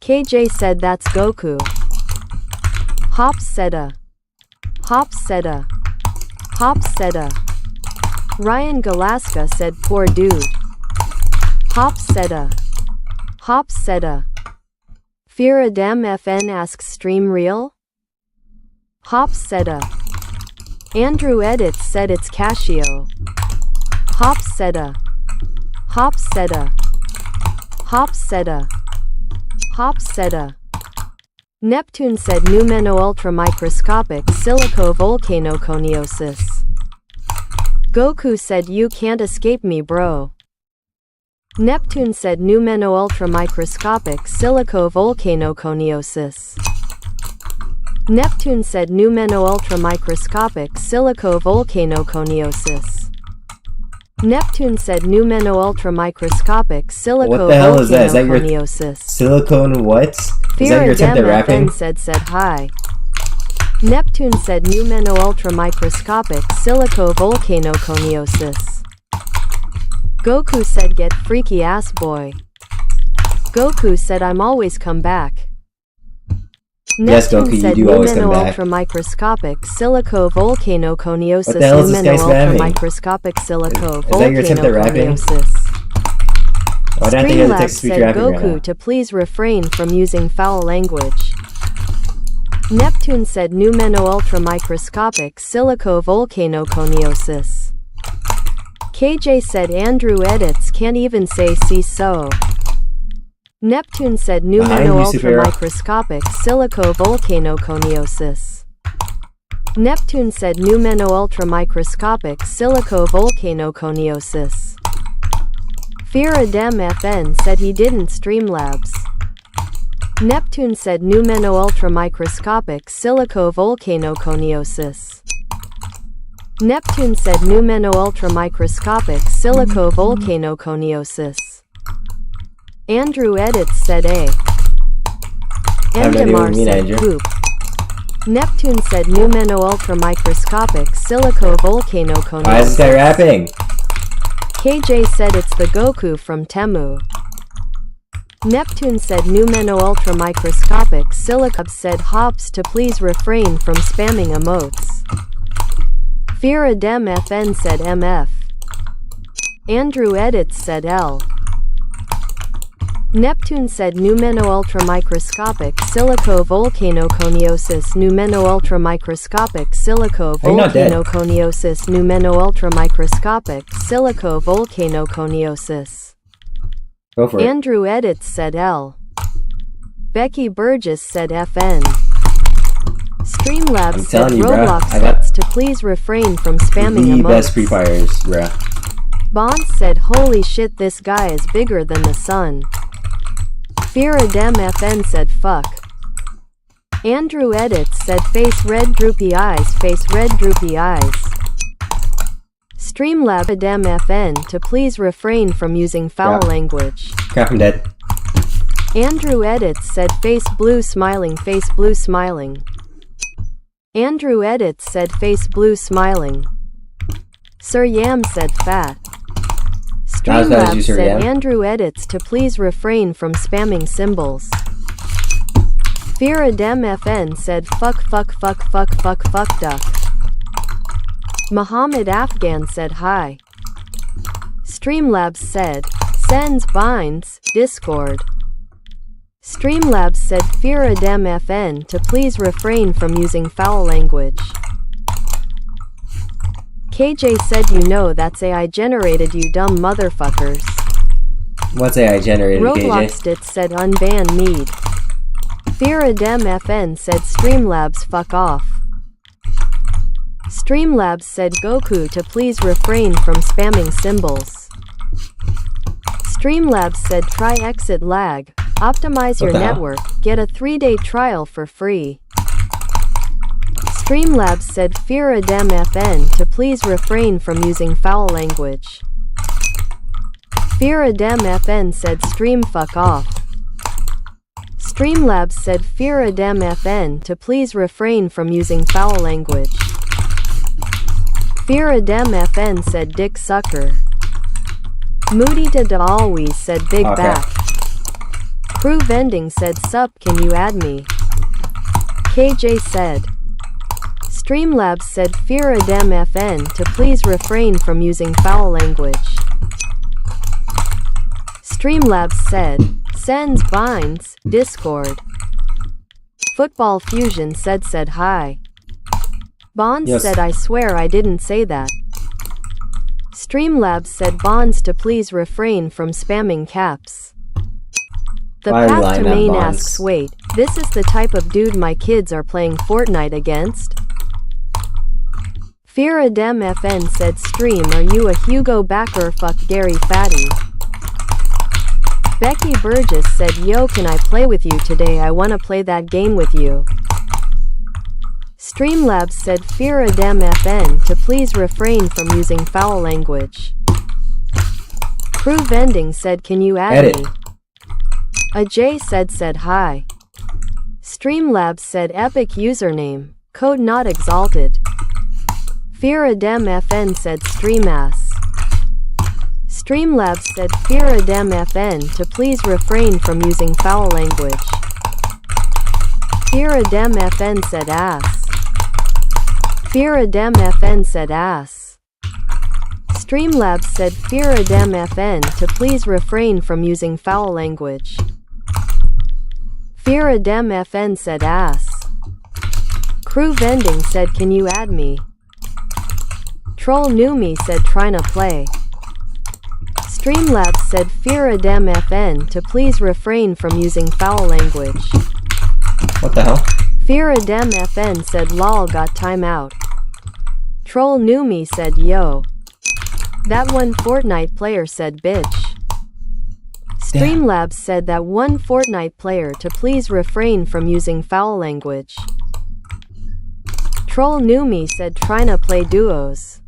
KJ said that's Goku. Hops said a. Hops said a. Hops said a. Ryan Galaska said poor dude. Hops said a. Hops said a. Fear Adam FN asks stream real? Hops said a. Andrew Edits said it's Casio. Hops said a. Hops said a. Hops said a. Hops said a. Neptune said pneumeno ultramicroscopic silicovolcanoconiosis. Goku said you can't escape me bro. Neptune said pneumeno ultramicroscopic silicovolcanoconiosis. Neptune said pneumeno ultramicroscopic silicovolcanoconiosis. Neptune said pneumeno ultramicroscopic What the hell is that? Is that your silicovolcanoconiosis. silicone what? Is that your attempt at rapping? said hi. Neptune said pneumeno ultramicroscopic silicovolcanoconiosis. Goku said get freaky ass boy. Goku said I'm always come back. Yes, Goku, you do always come back. Ultramicroscopic silicovolcanoconiosis. What the hell is this guy spamming? Ultramicroscopic Is that your attempt at rapping? Why don't they have the text speech said rapping Goku right now? to please refrain from using foul language. Neptune said pneumeno ultramicroscopic silicovolcanoconiosis. KJ said Andrew Edits can't even say see so. Neptune said pneumeno ultramicroscopic silicovolcanoconiosis. Neptune said pneumeno ultramicroscopic silicovolcanoconiosis. Fear Adam FN said he didn't Streamlabs. Neptune said pneumeno ultramicroscopic silicovolcanoconiosis. Neptune said pneumeno ultramicroscopic silicovolcanoconiosis. Andrew Edits said a. Endemar said poop. Neptune said pneumeno ultramicroscopic silicovolcanoconiosis. Why is this guy rapping? KJ said it's the Goku from Temu. Neptune said pneumeno ultramicroscopic silica said Hops to please refrain from spamming emotes. Fear Adam FN said MF. Andrew Edits said L. Neptune said pneumeno ultramicroscopic silicovolcanoconiosis. Pneumeno ultramicroscopic silicovolcanoconiosis. Pneumeno ultramicroscopic silicovolcanoconiosis. Go for it. Andrew Edits said L. Becky Burgess said FN. Streamlabs said Roblox sets to please refrain from spamming emotes. The best Free Fires, bruh. Bonds said holy shit this guy is bigger than the sun. Fear Adam FN said fuck. Andrew Edits said face red droopy eyes, face red droopy eyes. Streamlab Adam FN to please refrain from using foul language. Crap, I'm dead. Andrew Edits said face blue smiling, face blue smiling. Andrew Edits said face blue smiling. Sir Yam said fat. Streamlabs said Andrew Edits to please refrain from spamming symbols. Fear Adam FN said fuck fuck fuck fuck fuck fuck duck. Muhammad Afghan said hi. Streamlabs said sends binds Discord. Streamlabs said Fear Adam FN to please refrain from using foul language. KJ said you know that's AI generated you dumb motherfuckers. What's AI generated, Roblox KJ? Dit said unban Mead. Fear Adam FN said Streamlabs fuck off. Streamlabs said Goku to please refrain from spamming symbols. Streamlabs said try exit lag, optimize your network, get a 3-day trial for free. Streamlabs said Fear Adam FN to please refrain from using foul language. Fear Adam FN said stream fuck off. Streamlabs said Fear Adam FN to please refrain from using foul language. Fear Adam FN said dick sucker. Moody to always said big back. Crew Vending said sup, can you add me? KJ said. Streamlabs said Fear Adem FN to please refrain from using foul language. Streamlabs said, sends binds, Discord. Football Fusion said hi. Bonds said I swear I didn't say that. Streamlabs said Bonds to please refrain from spamming caps. The path to main asks wait, this is the type of dude my kids are playing Fortnite against? Fear Adem FN said stream, are you a Hugo backer? Fuck Gary Fatty. Becky Burgess said yo, can I play with you today? I wanna play that game with you. Streamlabs said Fear Adem FN to please refrain from using foul language. Crew Vending said can you add me? Ajay said hi. Streamlabs said epic username, code NotExalted. Fear Adem FN said stream ass. Streamlabs said Fear Adem FN to please refrain from using foul language. Fear Adem FN said ass. Fear Adem FN said ass. Streamlabs said Fear Adem FN to please refrain from using foul language. Fear Adem FN said ass. Crew Vending said can you add me? Troll Knew Me said tryna play. Streamlabs said Fear Adem FN to please refrain from using foul language. What the hell? Fear Adem FN said lol got timeout. Troll Knew Me said yo. That one Fortnite player said bitch. Streamlabs said that one Fortnite player to please refrain from using foul language. Troll Knew Me said tryna play duos.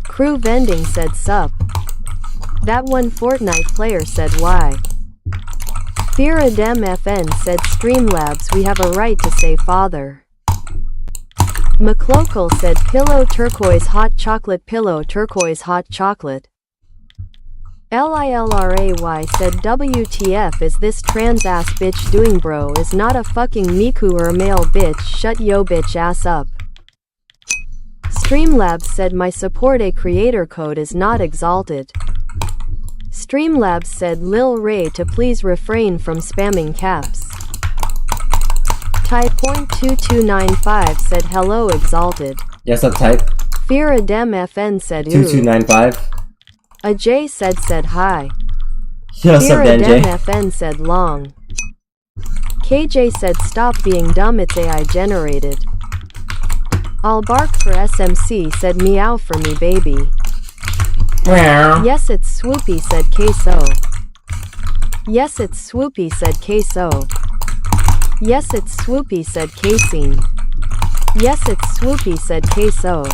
Crew Vending said sup. That one Fortnite player said why. Fear Adem FN said Streamlabs we have a right to say father. McLocal said pillow turquoise hot chocolate, pillow turquoise hot chocolate. LILRAY said WTF is this trans ass bitch doing, bro? Is not a fucking Miku or male bitch, shut yo bitch ass up. Streamlabs said my support a creator code is NotExalted. Streamlabs said Lil Ray to please refrain from spamming caps. Type.2295 said hello Exalted. Yes, up type. Fear Adem FN said ooh. 2295. Ajay said hi. Yes, Fear up Adem NJ. FN said long. KJ said stop being dumb, it's AI generated. I'll bark for SMC said meow for me baby. Meow. Yes it's swoopy said Queso. Yes it's swoopy said Queso. Yes it's swoopy said Casein. Yes it's swoopy said Queso.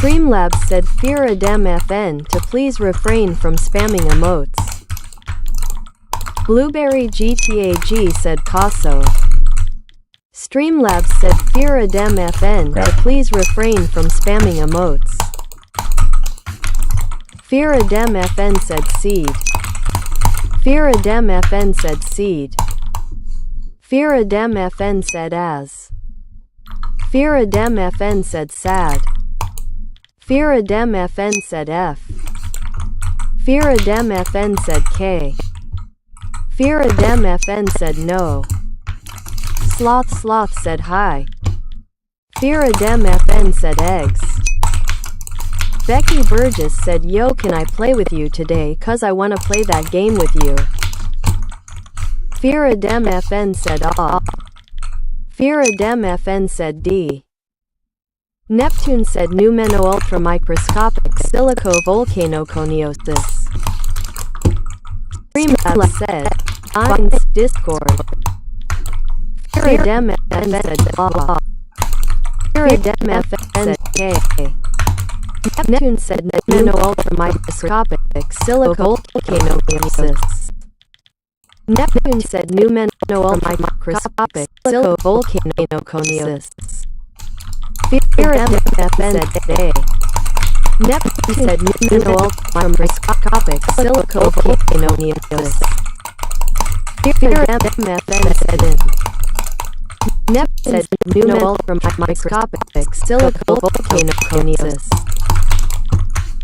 Streamlabs said Fear Adem FN to please refrain from spamming emotes. Blueberry GTAG said Caso. Streamlabs said Fear Adem FN to please refrain from spamming emotes. Fear Adem FN said seed. Fear Adem FN said seed. Fear Adem FN said as. Fear Adem FN said sad. Fear Adem FN said F. Fear Adem FN said K. Fear Adem FN said no. Sloth said hi. Fear Adem FN said eggs. Becky Burgess said yo, can I play with you today cause I wanna play that game with you. Fear Adem FN said ah. Fear Adem FN said D. Neptune said Numeno ultramicroscopic silico-volcanoconiosis. Streamlabs said Ein's Discord. Fear Adem FN said ah. Fear Adem FN said K. Neptune said Numeno ultramicroscopic silico-volcanoconiosis. Neptune said Numeno ultramicroscopic silico-volcanoconiosis. Fear Adem FN said A. Neptune said Numeno ultramicroscopic silico-volcanoconiosis. Fear MFN said in. Nep said new ultra microscopic silica volcanoconiosis.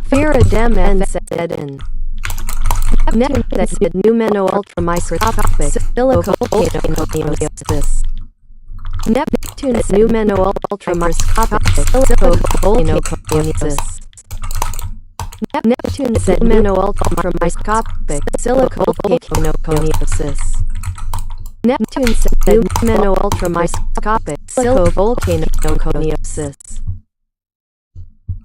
Fear Adem said in. Neptune said numeno ultra microscopic silica volcanoconiosis. Neptune numeno ultra microscopic silica volcanoconiosis. Neptune said numeno ultra microscopic silica volcanoconiosis. Neptune said numeno ultra microscopic silica volcanoconiosis.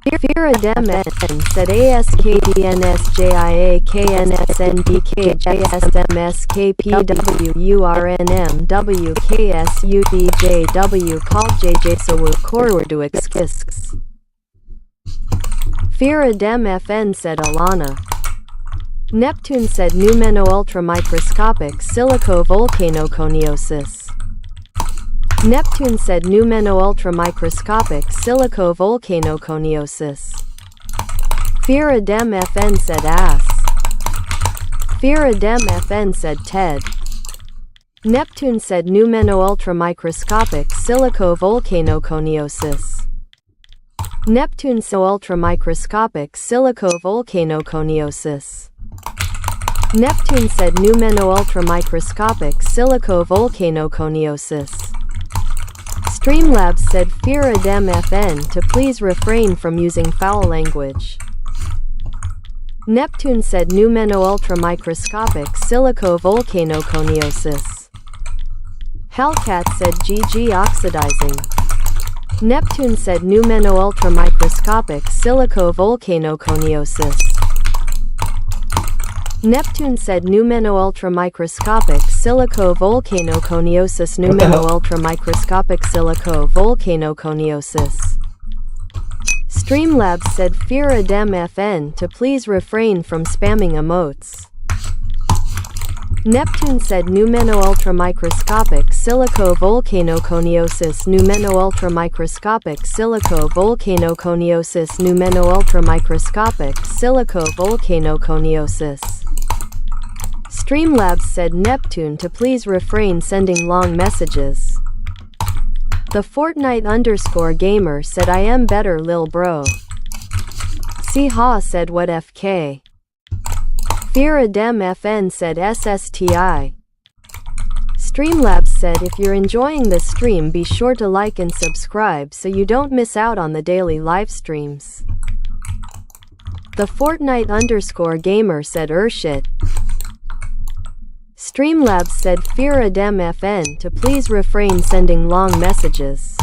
Fear Adem N said ASKDNSJIAKNSNDKJSMSKPWURNMWKSUDJW called JJ Sawu Korwardu Xkisks. Fear Adem FN said Alana. Neptune said numeno ultra microscopic silico volcanoconiosis. Neptune said numeno ultra microscopic silico volcanoconiosis. Fear Adem FN said ass. Fear Adem FN said Ted. Neptune said numeno ultra microscopic silico volcanoconiosis. Neptune so ultra microscopic silico volcanoconiosis. Neptune said numeno ultra microscopic silico volcanoconiosis. Streamlabs said Fear Adem FN to please refrain from using foul language. Neptune said numeno ultra microscopic silico volcanoconiosis. Hellcat said GG oxidizing. Neptune said numeno ultra microscopic silico volcanoconiosis. Neptune said numeno ultra microscopic silico volcanoconiosis. Numeno ultra microscopic silico volcanoconiosis. Streamlabs said Fear Adem FN to please refrain from spamming emotes. Neptune said numeno ultra microscopic silico volcanoconiosis. Numeno ultra microscopic silico volcanoconiosis. Numeno ultra microscopic silico volcanoconiosis. Streamlabs said Neptune to please refrain sending long messages. The Fortnite _gamer said I am better lil bro. Siha said what FK. Fear Adem FN said SSTI. Streamlabs said if you're enjoying this stream be sure to like and subscribe so you don't miss out on the daily live streams. The Fortnite _gamer said shit. Streamlabs said Fear Adem FN to please refrain sending long messages.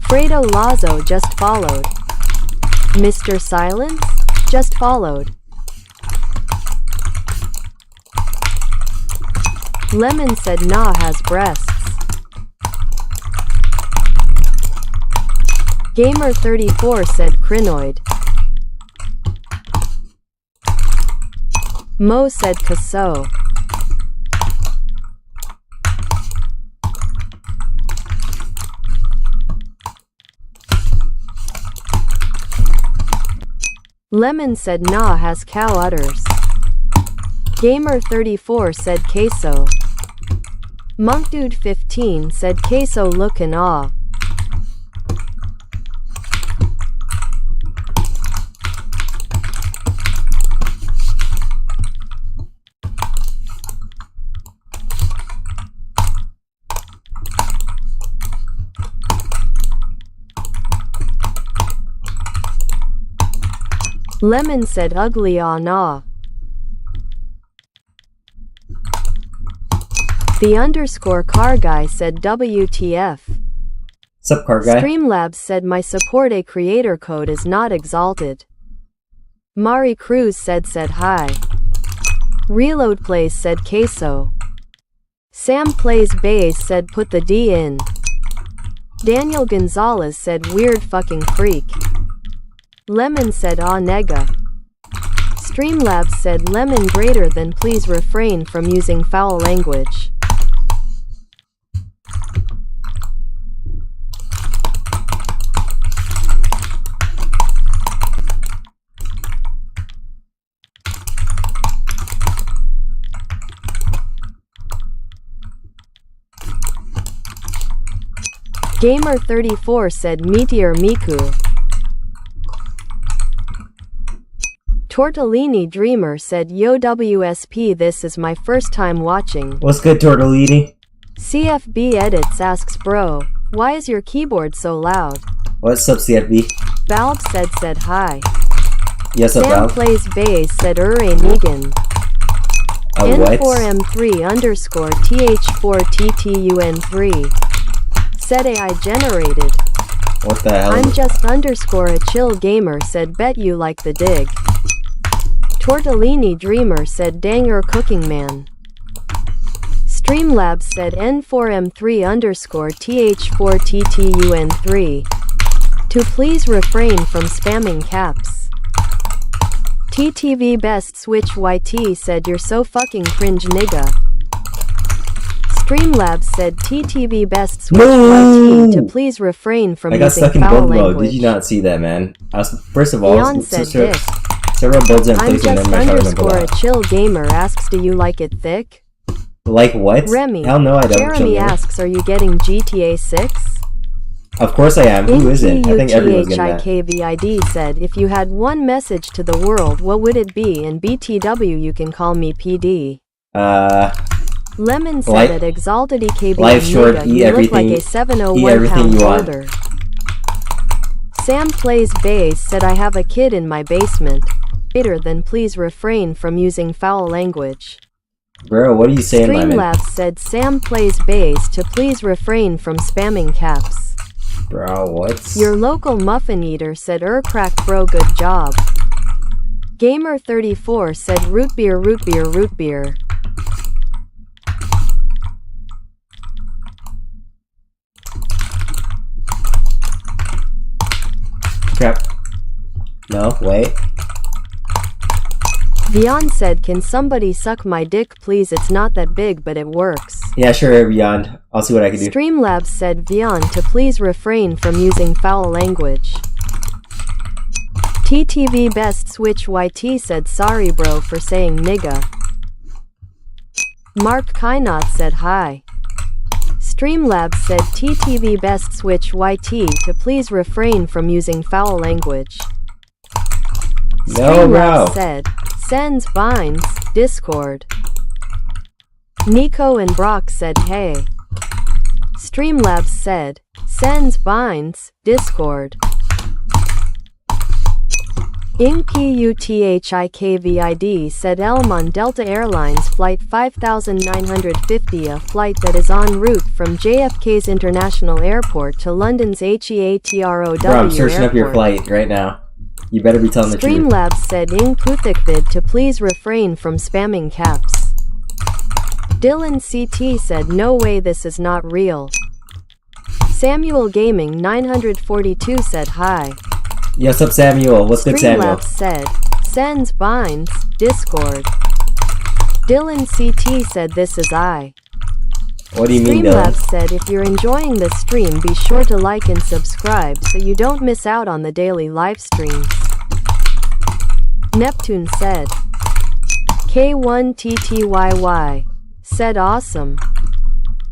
Fredo Lazo just followed. Mr. Silence just followed. Lemon said nah has breasts. Gamer34 said crinoid. Mo said Casso. Lemon said nah has cow udders. Gamer34 said queso. Monkdude15 said queso lookin' aw. Lemon said ugly aw nah. The underscore car guy said WTF. Sup, car guy? Streamlabs said my support a creator code is not exalted. Mari Cruz said hi. Reload Plays said queso. Sam Plays Bays said put the D in. Daniel Gonzalez said weird fucking freak. Lemon said aw nega. Streamlabs said lemon greater than please refrain from using foul language. Gamer34 said Meteor Miku. Tortellini Dreamer said yo WSP this is my first time watching. What's good, Tortellini? CFB Edits asks bro, why is your keyboard so loud? What's up, CFB? Valve said hi. Yes, up, Sam Valve? Plays Bays said Negan. What? N4M3 underscore TH4TTUN3 said AI generated. What the hell? I'm just underscore a chill gamer said bet you like the dig. Tortellini Dreamer said danger cooking man. Streamlabs said N4M3 underscore TH4TTUN3 to please refrain from spamming caps. TTV Best Switch YT said you're so fucking cringe nigga. Streamlabs said TTV Best Switch YT to please refrain from using foul language. I got stuck in build mode. Did you not see that, man? First of all, Beyond said dick. several builds in I'm place and just then my underscore a chill gamer asks do you like it thick? Like what? Remy. Hell no, I don't. Jeremy asks are you getting GTA 6? Of course I am. Who isn't? I think everyone's getting that. NTUGHIKVID said if you had one message to the world what would it be? In BTW you can call me PD. Lemon said at Exalted EKB life short, you look like a 701 pound holder. Sam Plays Bays said I have a kid in my basement. Later then please refrain from using foul language. Bro, what are you saying, Lemon? Streamlabs said Sam Plays Bays to please refrain from spamming caps. Bro, what? Your local muffin eater said crack bro good job. Gamer34 said root beer root beer root beer. Crap. No, wait. Vion said can somebody suck my dick please it's not that big but it works. Yeah, sure, Beyond. I'll see what I can do. Streamlabs said Vion to please refrain from using foul language. TTV Best Switch YT said sorry bro for saying nigga. Mark Kynot said hi. Streamlabs said TTV Best Switch YT to please refrain from using foul language. No, bro. Said sends binds Discord. Nico and Brock said hey. Streamlabs said sends binds Discord. Ing Puthikvid said Elm on Delta Airlines Flight 5950, a flight that is en route from JFK's International Airport to London's HEATROW Bro, I'm searching Airport. up your flight right now. You better be telling the truth. Streamlabs said Ing Puthikvid to please refrain from spamming caps. Dylan CT said no way, this is not real. Samuel Gaming 942 said hi. Yes, up Samuel. What's good, Samuel? Streamlabs said, sends binds, Discord. Dylan CT said this is I. What do you mean, Streamlabs Dylan? said if you're enjoying this stream, be sure to like and subscribe so you don't miss out on the daily live streams. Neptune said, K1TTYY said awesome.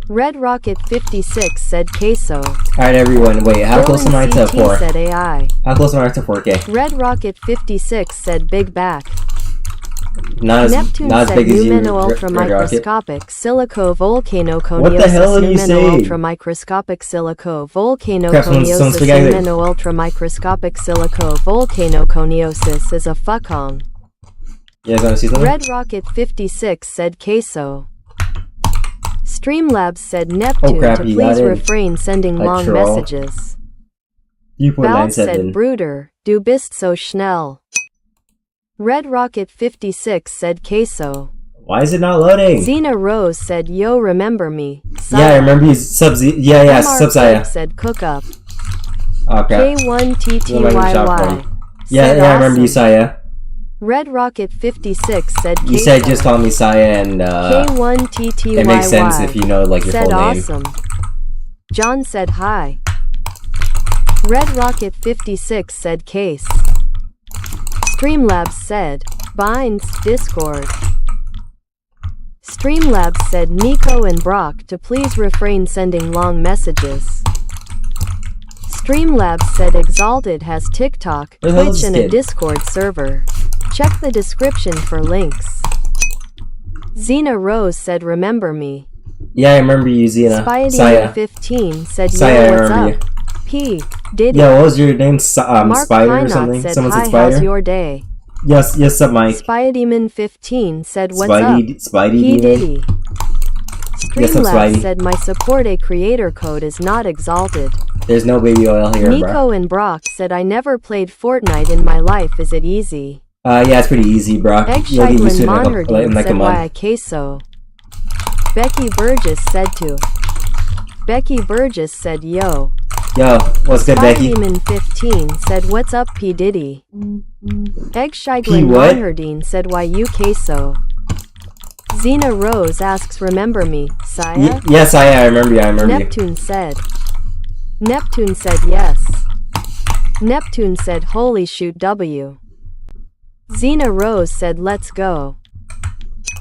Red Rocket 56 said queso. Alright, everyone, wait, how close am I to 4? Said AI. How close am I to 4K? Red Rocket 56 said big back. Not Neptune as said big as you, Numeno Red Rocket. ultramicroscopic silico volcanoconiosis. What the hell are you Numeno saying? ultramicroscopic silico Someone volcanoconiosis. speak English. Numeno ultramicroscopic silico volcanoconiosis is a fuckon. You guys wanna see something? Red Rocket 56 said queso. Streamlabs said Neptune crap, to you please got it. refrain sending Like long troll. messages. Val said 3.97. Bruder, du bist so schnell. Red Rocket 56 said queso. Why is it not loading? Xena Rose said yo remember me. Yeah, I remember you sub Z. Yeah, MR sub Saya. said cook up. Oh crap. K1TTYY. Yeah, said I remember you, awesome. Saya. Red Rocket 56 said queso. You said just call me Saya, and K1TTYY. it makes sense if you know like your said full name. awesome. John said hi. Red Rocket 56 said case. Streamlabs said binds Discord. Streamlabs said Nico and Brock to please refrain sending long messages. Streamlabs said Exalted has TikTok, Where the hell is Twitch, this and a kid? Discord server. Check the description for links. Xena Rose said remember me. Yeah, I remember you, Xena. Saya. Spidey15 said Saya, I yo what's remember up? P. Diddy. Yeah, what was your name? Mark Spider or Pinot something? said Someone hi, said Spider? how's your day? Yes, up, Mike. Spideyman15 said what's Spidey up? P. Demon? Diddy. Yes, up, Streamlabs Spidey. said my support a creator code is not exalted. There's no baby oil here, bro. Nico and Brock said I never played Fortnite in my life, is it easy? Yeah, it's pretty easy, bro. You'll get used to it Eggshiglin in like a said why month. I queso. Becky Burgess said to. Becky Burgess said yo. Yo, what's good, Becky? Spideyman15 said what's up P. Diddy. P Eggshiglin what? Monherdine said why you queso. Xena Rose asks remember me, Saya? Yes, I remember you, Neptune said. Neptune said yes. Neptune said holy shoot W. Xena Rose said let's go.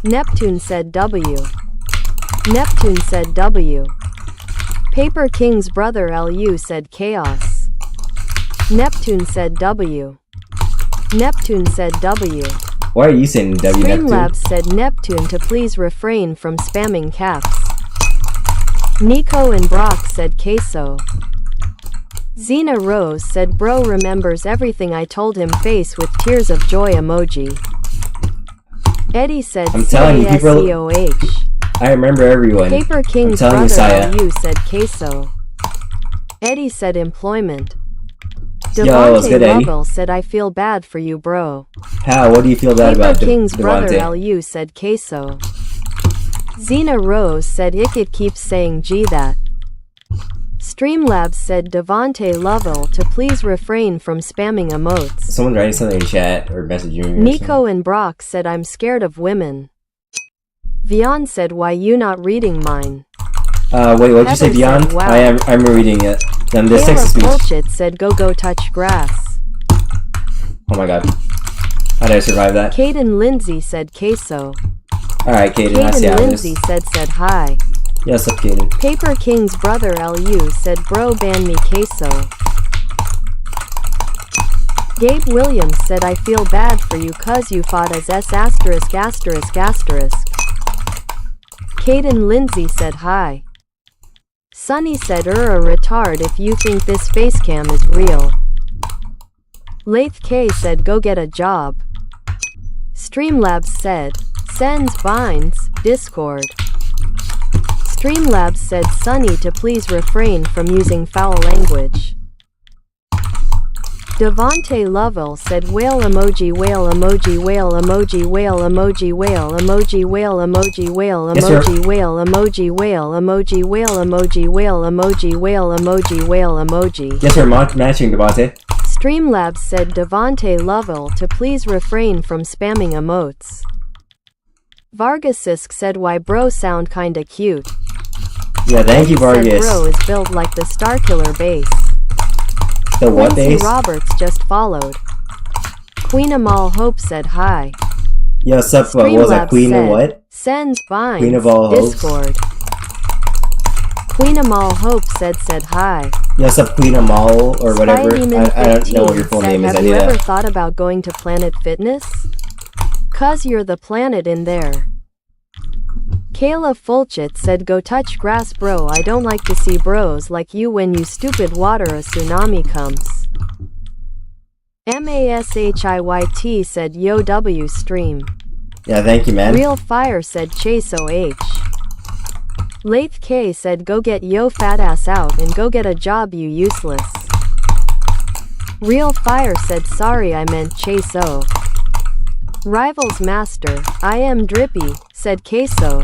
Neptune said W. Neptune said W. Paper King's brother LU said chaos. Neptune said W. Neptune said W. Why are you saying W, Neptune? Streamlabs said Neptune to please refrain from spamming caps. Nico and Brock said queso. Xena Rose said bro remembers everything I told him face with tears of joy emoji. Eddie said I'm telling you, people- CASEOH. I remember everyone. Paper King's I'm telling you, brother Saya. LU said queso. Eddie said employment. Yo, what's good, Eddie? Lovell said I feel bad for you bro. How? What do you feel bad Paper about King's brother Devontae? LU said queso. Xena Rose said it keeps saying G that. Streamlabs said Devontae Lovell to please refrain from spamming emotes. Someone writing something in chat or messaging me. or something. Nico and Brock said I'm scared of women. Vion said why you not reading mine. Wait, what'd you say, Heather Beyond? said, wow. I'm reading it. Then this text Caleb to speech. Bullshit said go touch grass. Oh my god. How did I survive that? Caden Lindsay said queso. Alright, Kaden, I see Caden how it Lindsay is. said hi. Yes, up, Kaden. Paper King's brother LU said bro ban me queso. Gabe Williams said I feel bad for you cuz you fought as S asterisk asterisk asterisk. Caden Lindsay said hi. Sunny said a retard if you think this facecam is real. Lath K said go get a job. Streamlabs said, sends binds, Discord. Streamlabs said Sunny to please refrain from using foul language. Devonte Lovell said whale emoji whale emoji whale emoji whale emoji whale emoji whale emoji whale emoji whale emoji whale emoji whale emoji whale emoji whale emoji whale emoji. Yes, we're matching, Devonte. Streamlabs said Devonte Lovell to please refrain from spamming emotes. Vargasisk said why bro sound kinda cute. Yeah, thank you, Vargas. Said bro is built like the Starkiller base. The what Quincy base? Roberts just followed. Queen Amal Hope said hi. Yo, sup, what was that? Queen of what? Sends binds, Queen of all Discord. Queen Amal Hope said hi. Yo, sup, Queen Amal, or whatever. I don't know what your full name is. Have you ever thought about going to Planet Fitness? Cause you're the planet in there. Kayla Fulchit said go touch grass bro, I don't like to see bros like you when you stupid water a tsunami comes. MASHIYT said yo W stream. Yeah, thank you, man. Real Fire said Chase OH. Lath K said go get yo fat ass out and go get a job you useless. Real Fire said sorry I meant Chase O. Rivals Master, I am Drippy, said Queso.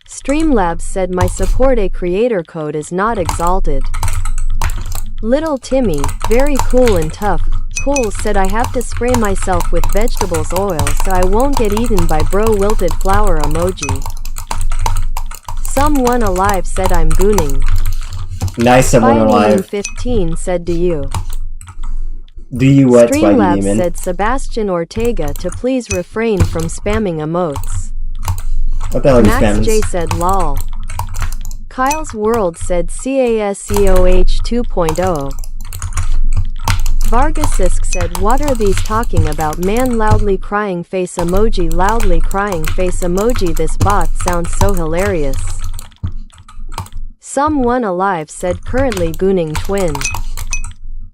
Streamlabs said my support a creator code is NotExalted. Little Timmy, very cool and tough, cool said I have to spray myself with vegetables oil so I won't get eaten by bro wilted flower emoji. Someone alive said I'm gooning. Nice, someone alive. 15 said do you. Do you what, Streamlabs Demon? said Sebastian Ortega to please refrain from spamming emotes. What the hell are you Max spamming? J said lol. Kyle's World said CASCOH 2.0. Vargasisk said what are these talking about man loudly crying face emoji loudly crying face emoji this bot sounds so hilarious. Someone alive said currently gooning twin.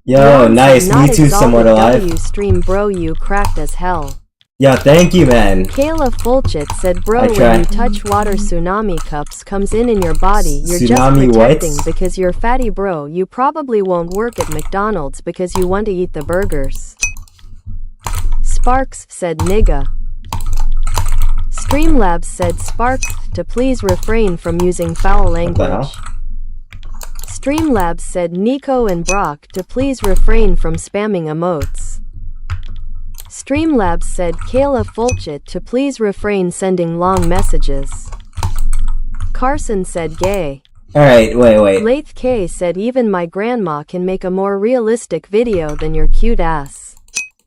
Yo, nice. Me too, someone alive. W stream bro you cracked as hell. Yeah, thank you, man. Kayla Fulchit said bro when you touch water tsunami cups comes in your body you're tsunami just protecting what? because you're fatty bro you probably won't work at McDonald's because you want to eat the burgers. Sparks said nigga. Streamlabs said Sparks to please refrain from using foul language. Streamlabs said Nico and Brock to please refrain from spamming emotes. Streamlabs said Kayla Fulchit to please refrain sending long messages. Carson said gay. Alright, wait. Lath K said even my grandma can make a more realistic video than your cute ass.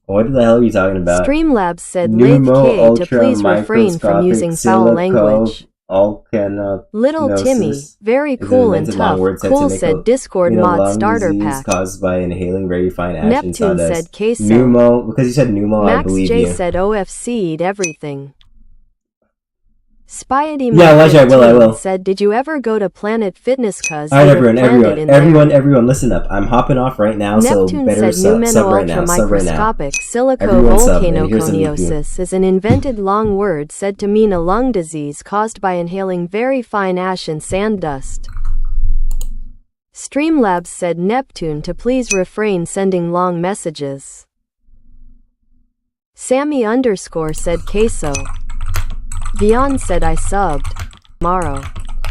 What the hell are you talking about? Streamlabs said Lath K to please refrain from using foul language. Little Timmy, very cool and tough, cool said Discord mod starter pack. Caused by inhaling very fine ash Neptune said queso. Numo, because you said Numo, I believe you. Max J said OFC'd everything. Spyety I will. said did you ever go to Planet Fitness cuz alright everyone listen up. I'm hopping off right now, Neptune so better sub right now. Microscopic silicovolcanoconiosis is an invented long word said to mean a lung disease caused by inhaling very fine ash and sand dust. Streamlabs said Neptune to please refrain sending long messages. Sammy _ said queso. Vion said I subbed. Tomorrow.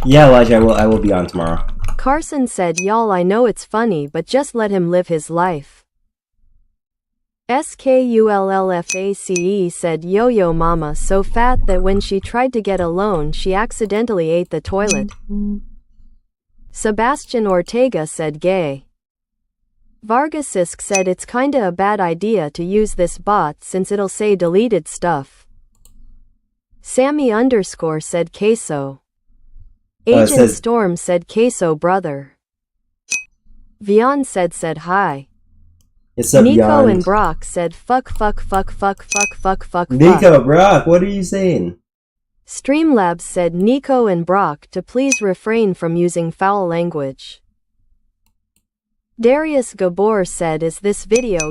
Yeah, Elijah, I will be on tomorrow. Carson said y'all I know it's funny but just let him live his life. SKULLFACE said yo mama so fat that when she tried to get a loan she accidentally ate the toilet. Sebastian Ortega said gay. Vargasisk said it's kinda a bad idea to use this bot since it'll say deleted stuff. Sammy _ said queso. Agent Storm said queso brother. Vion said hi. It's up, Nico Beyond. and Brock said fuck. Nico, Brock, what are you saying? Streamlabs said Nico and Brock to please refrain from using foul language. Darius Gabor said is this video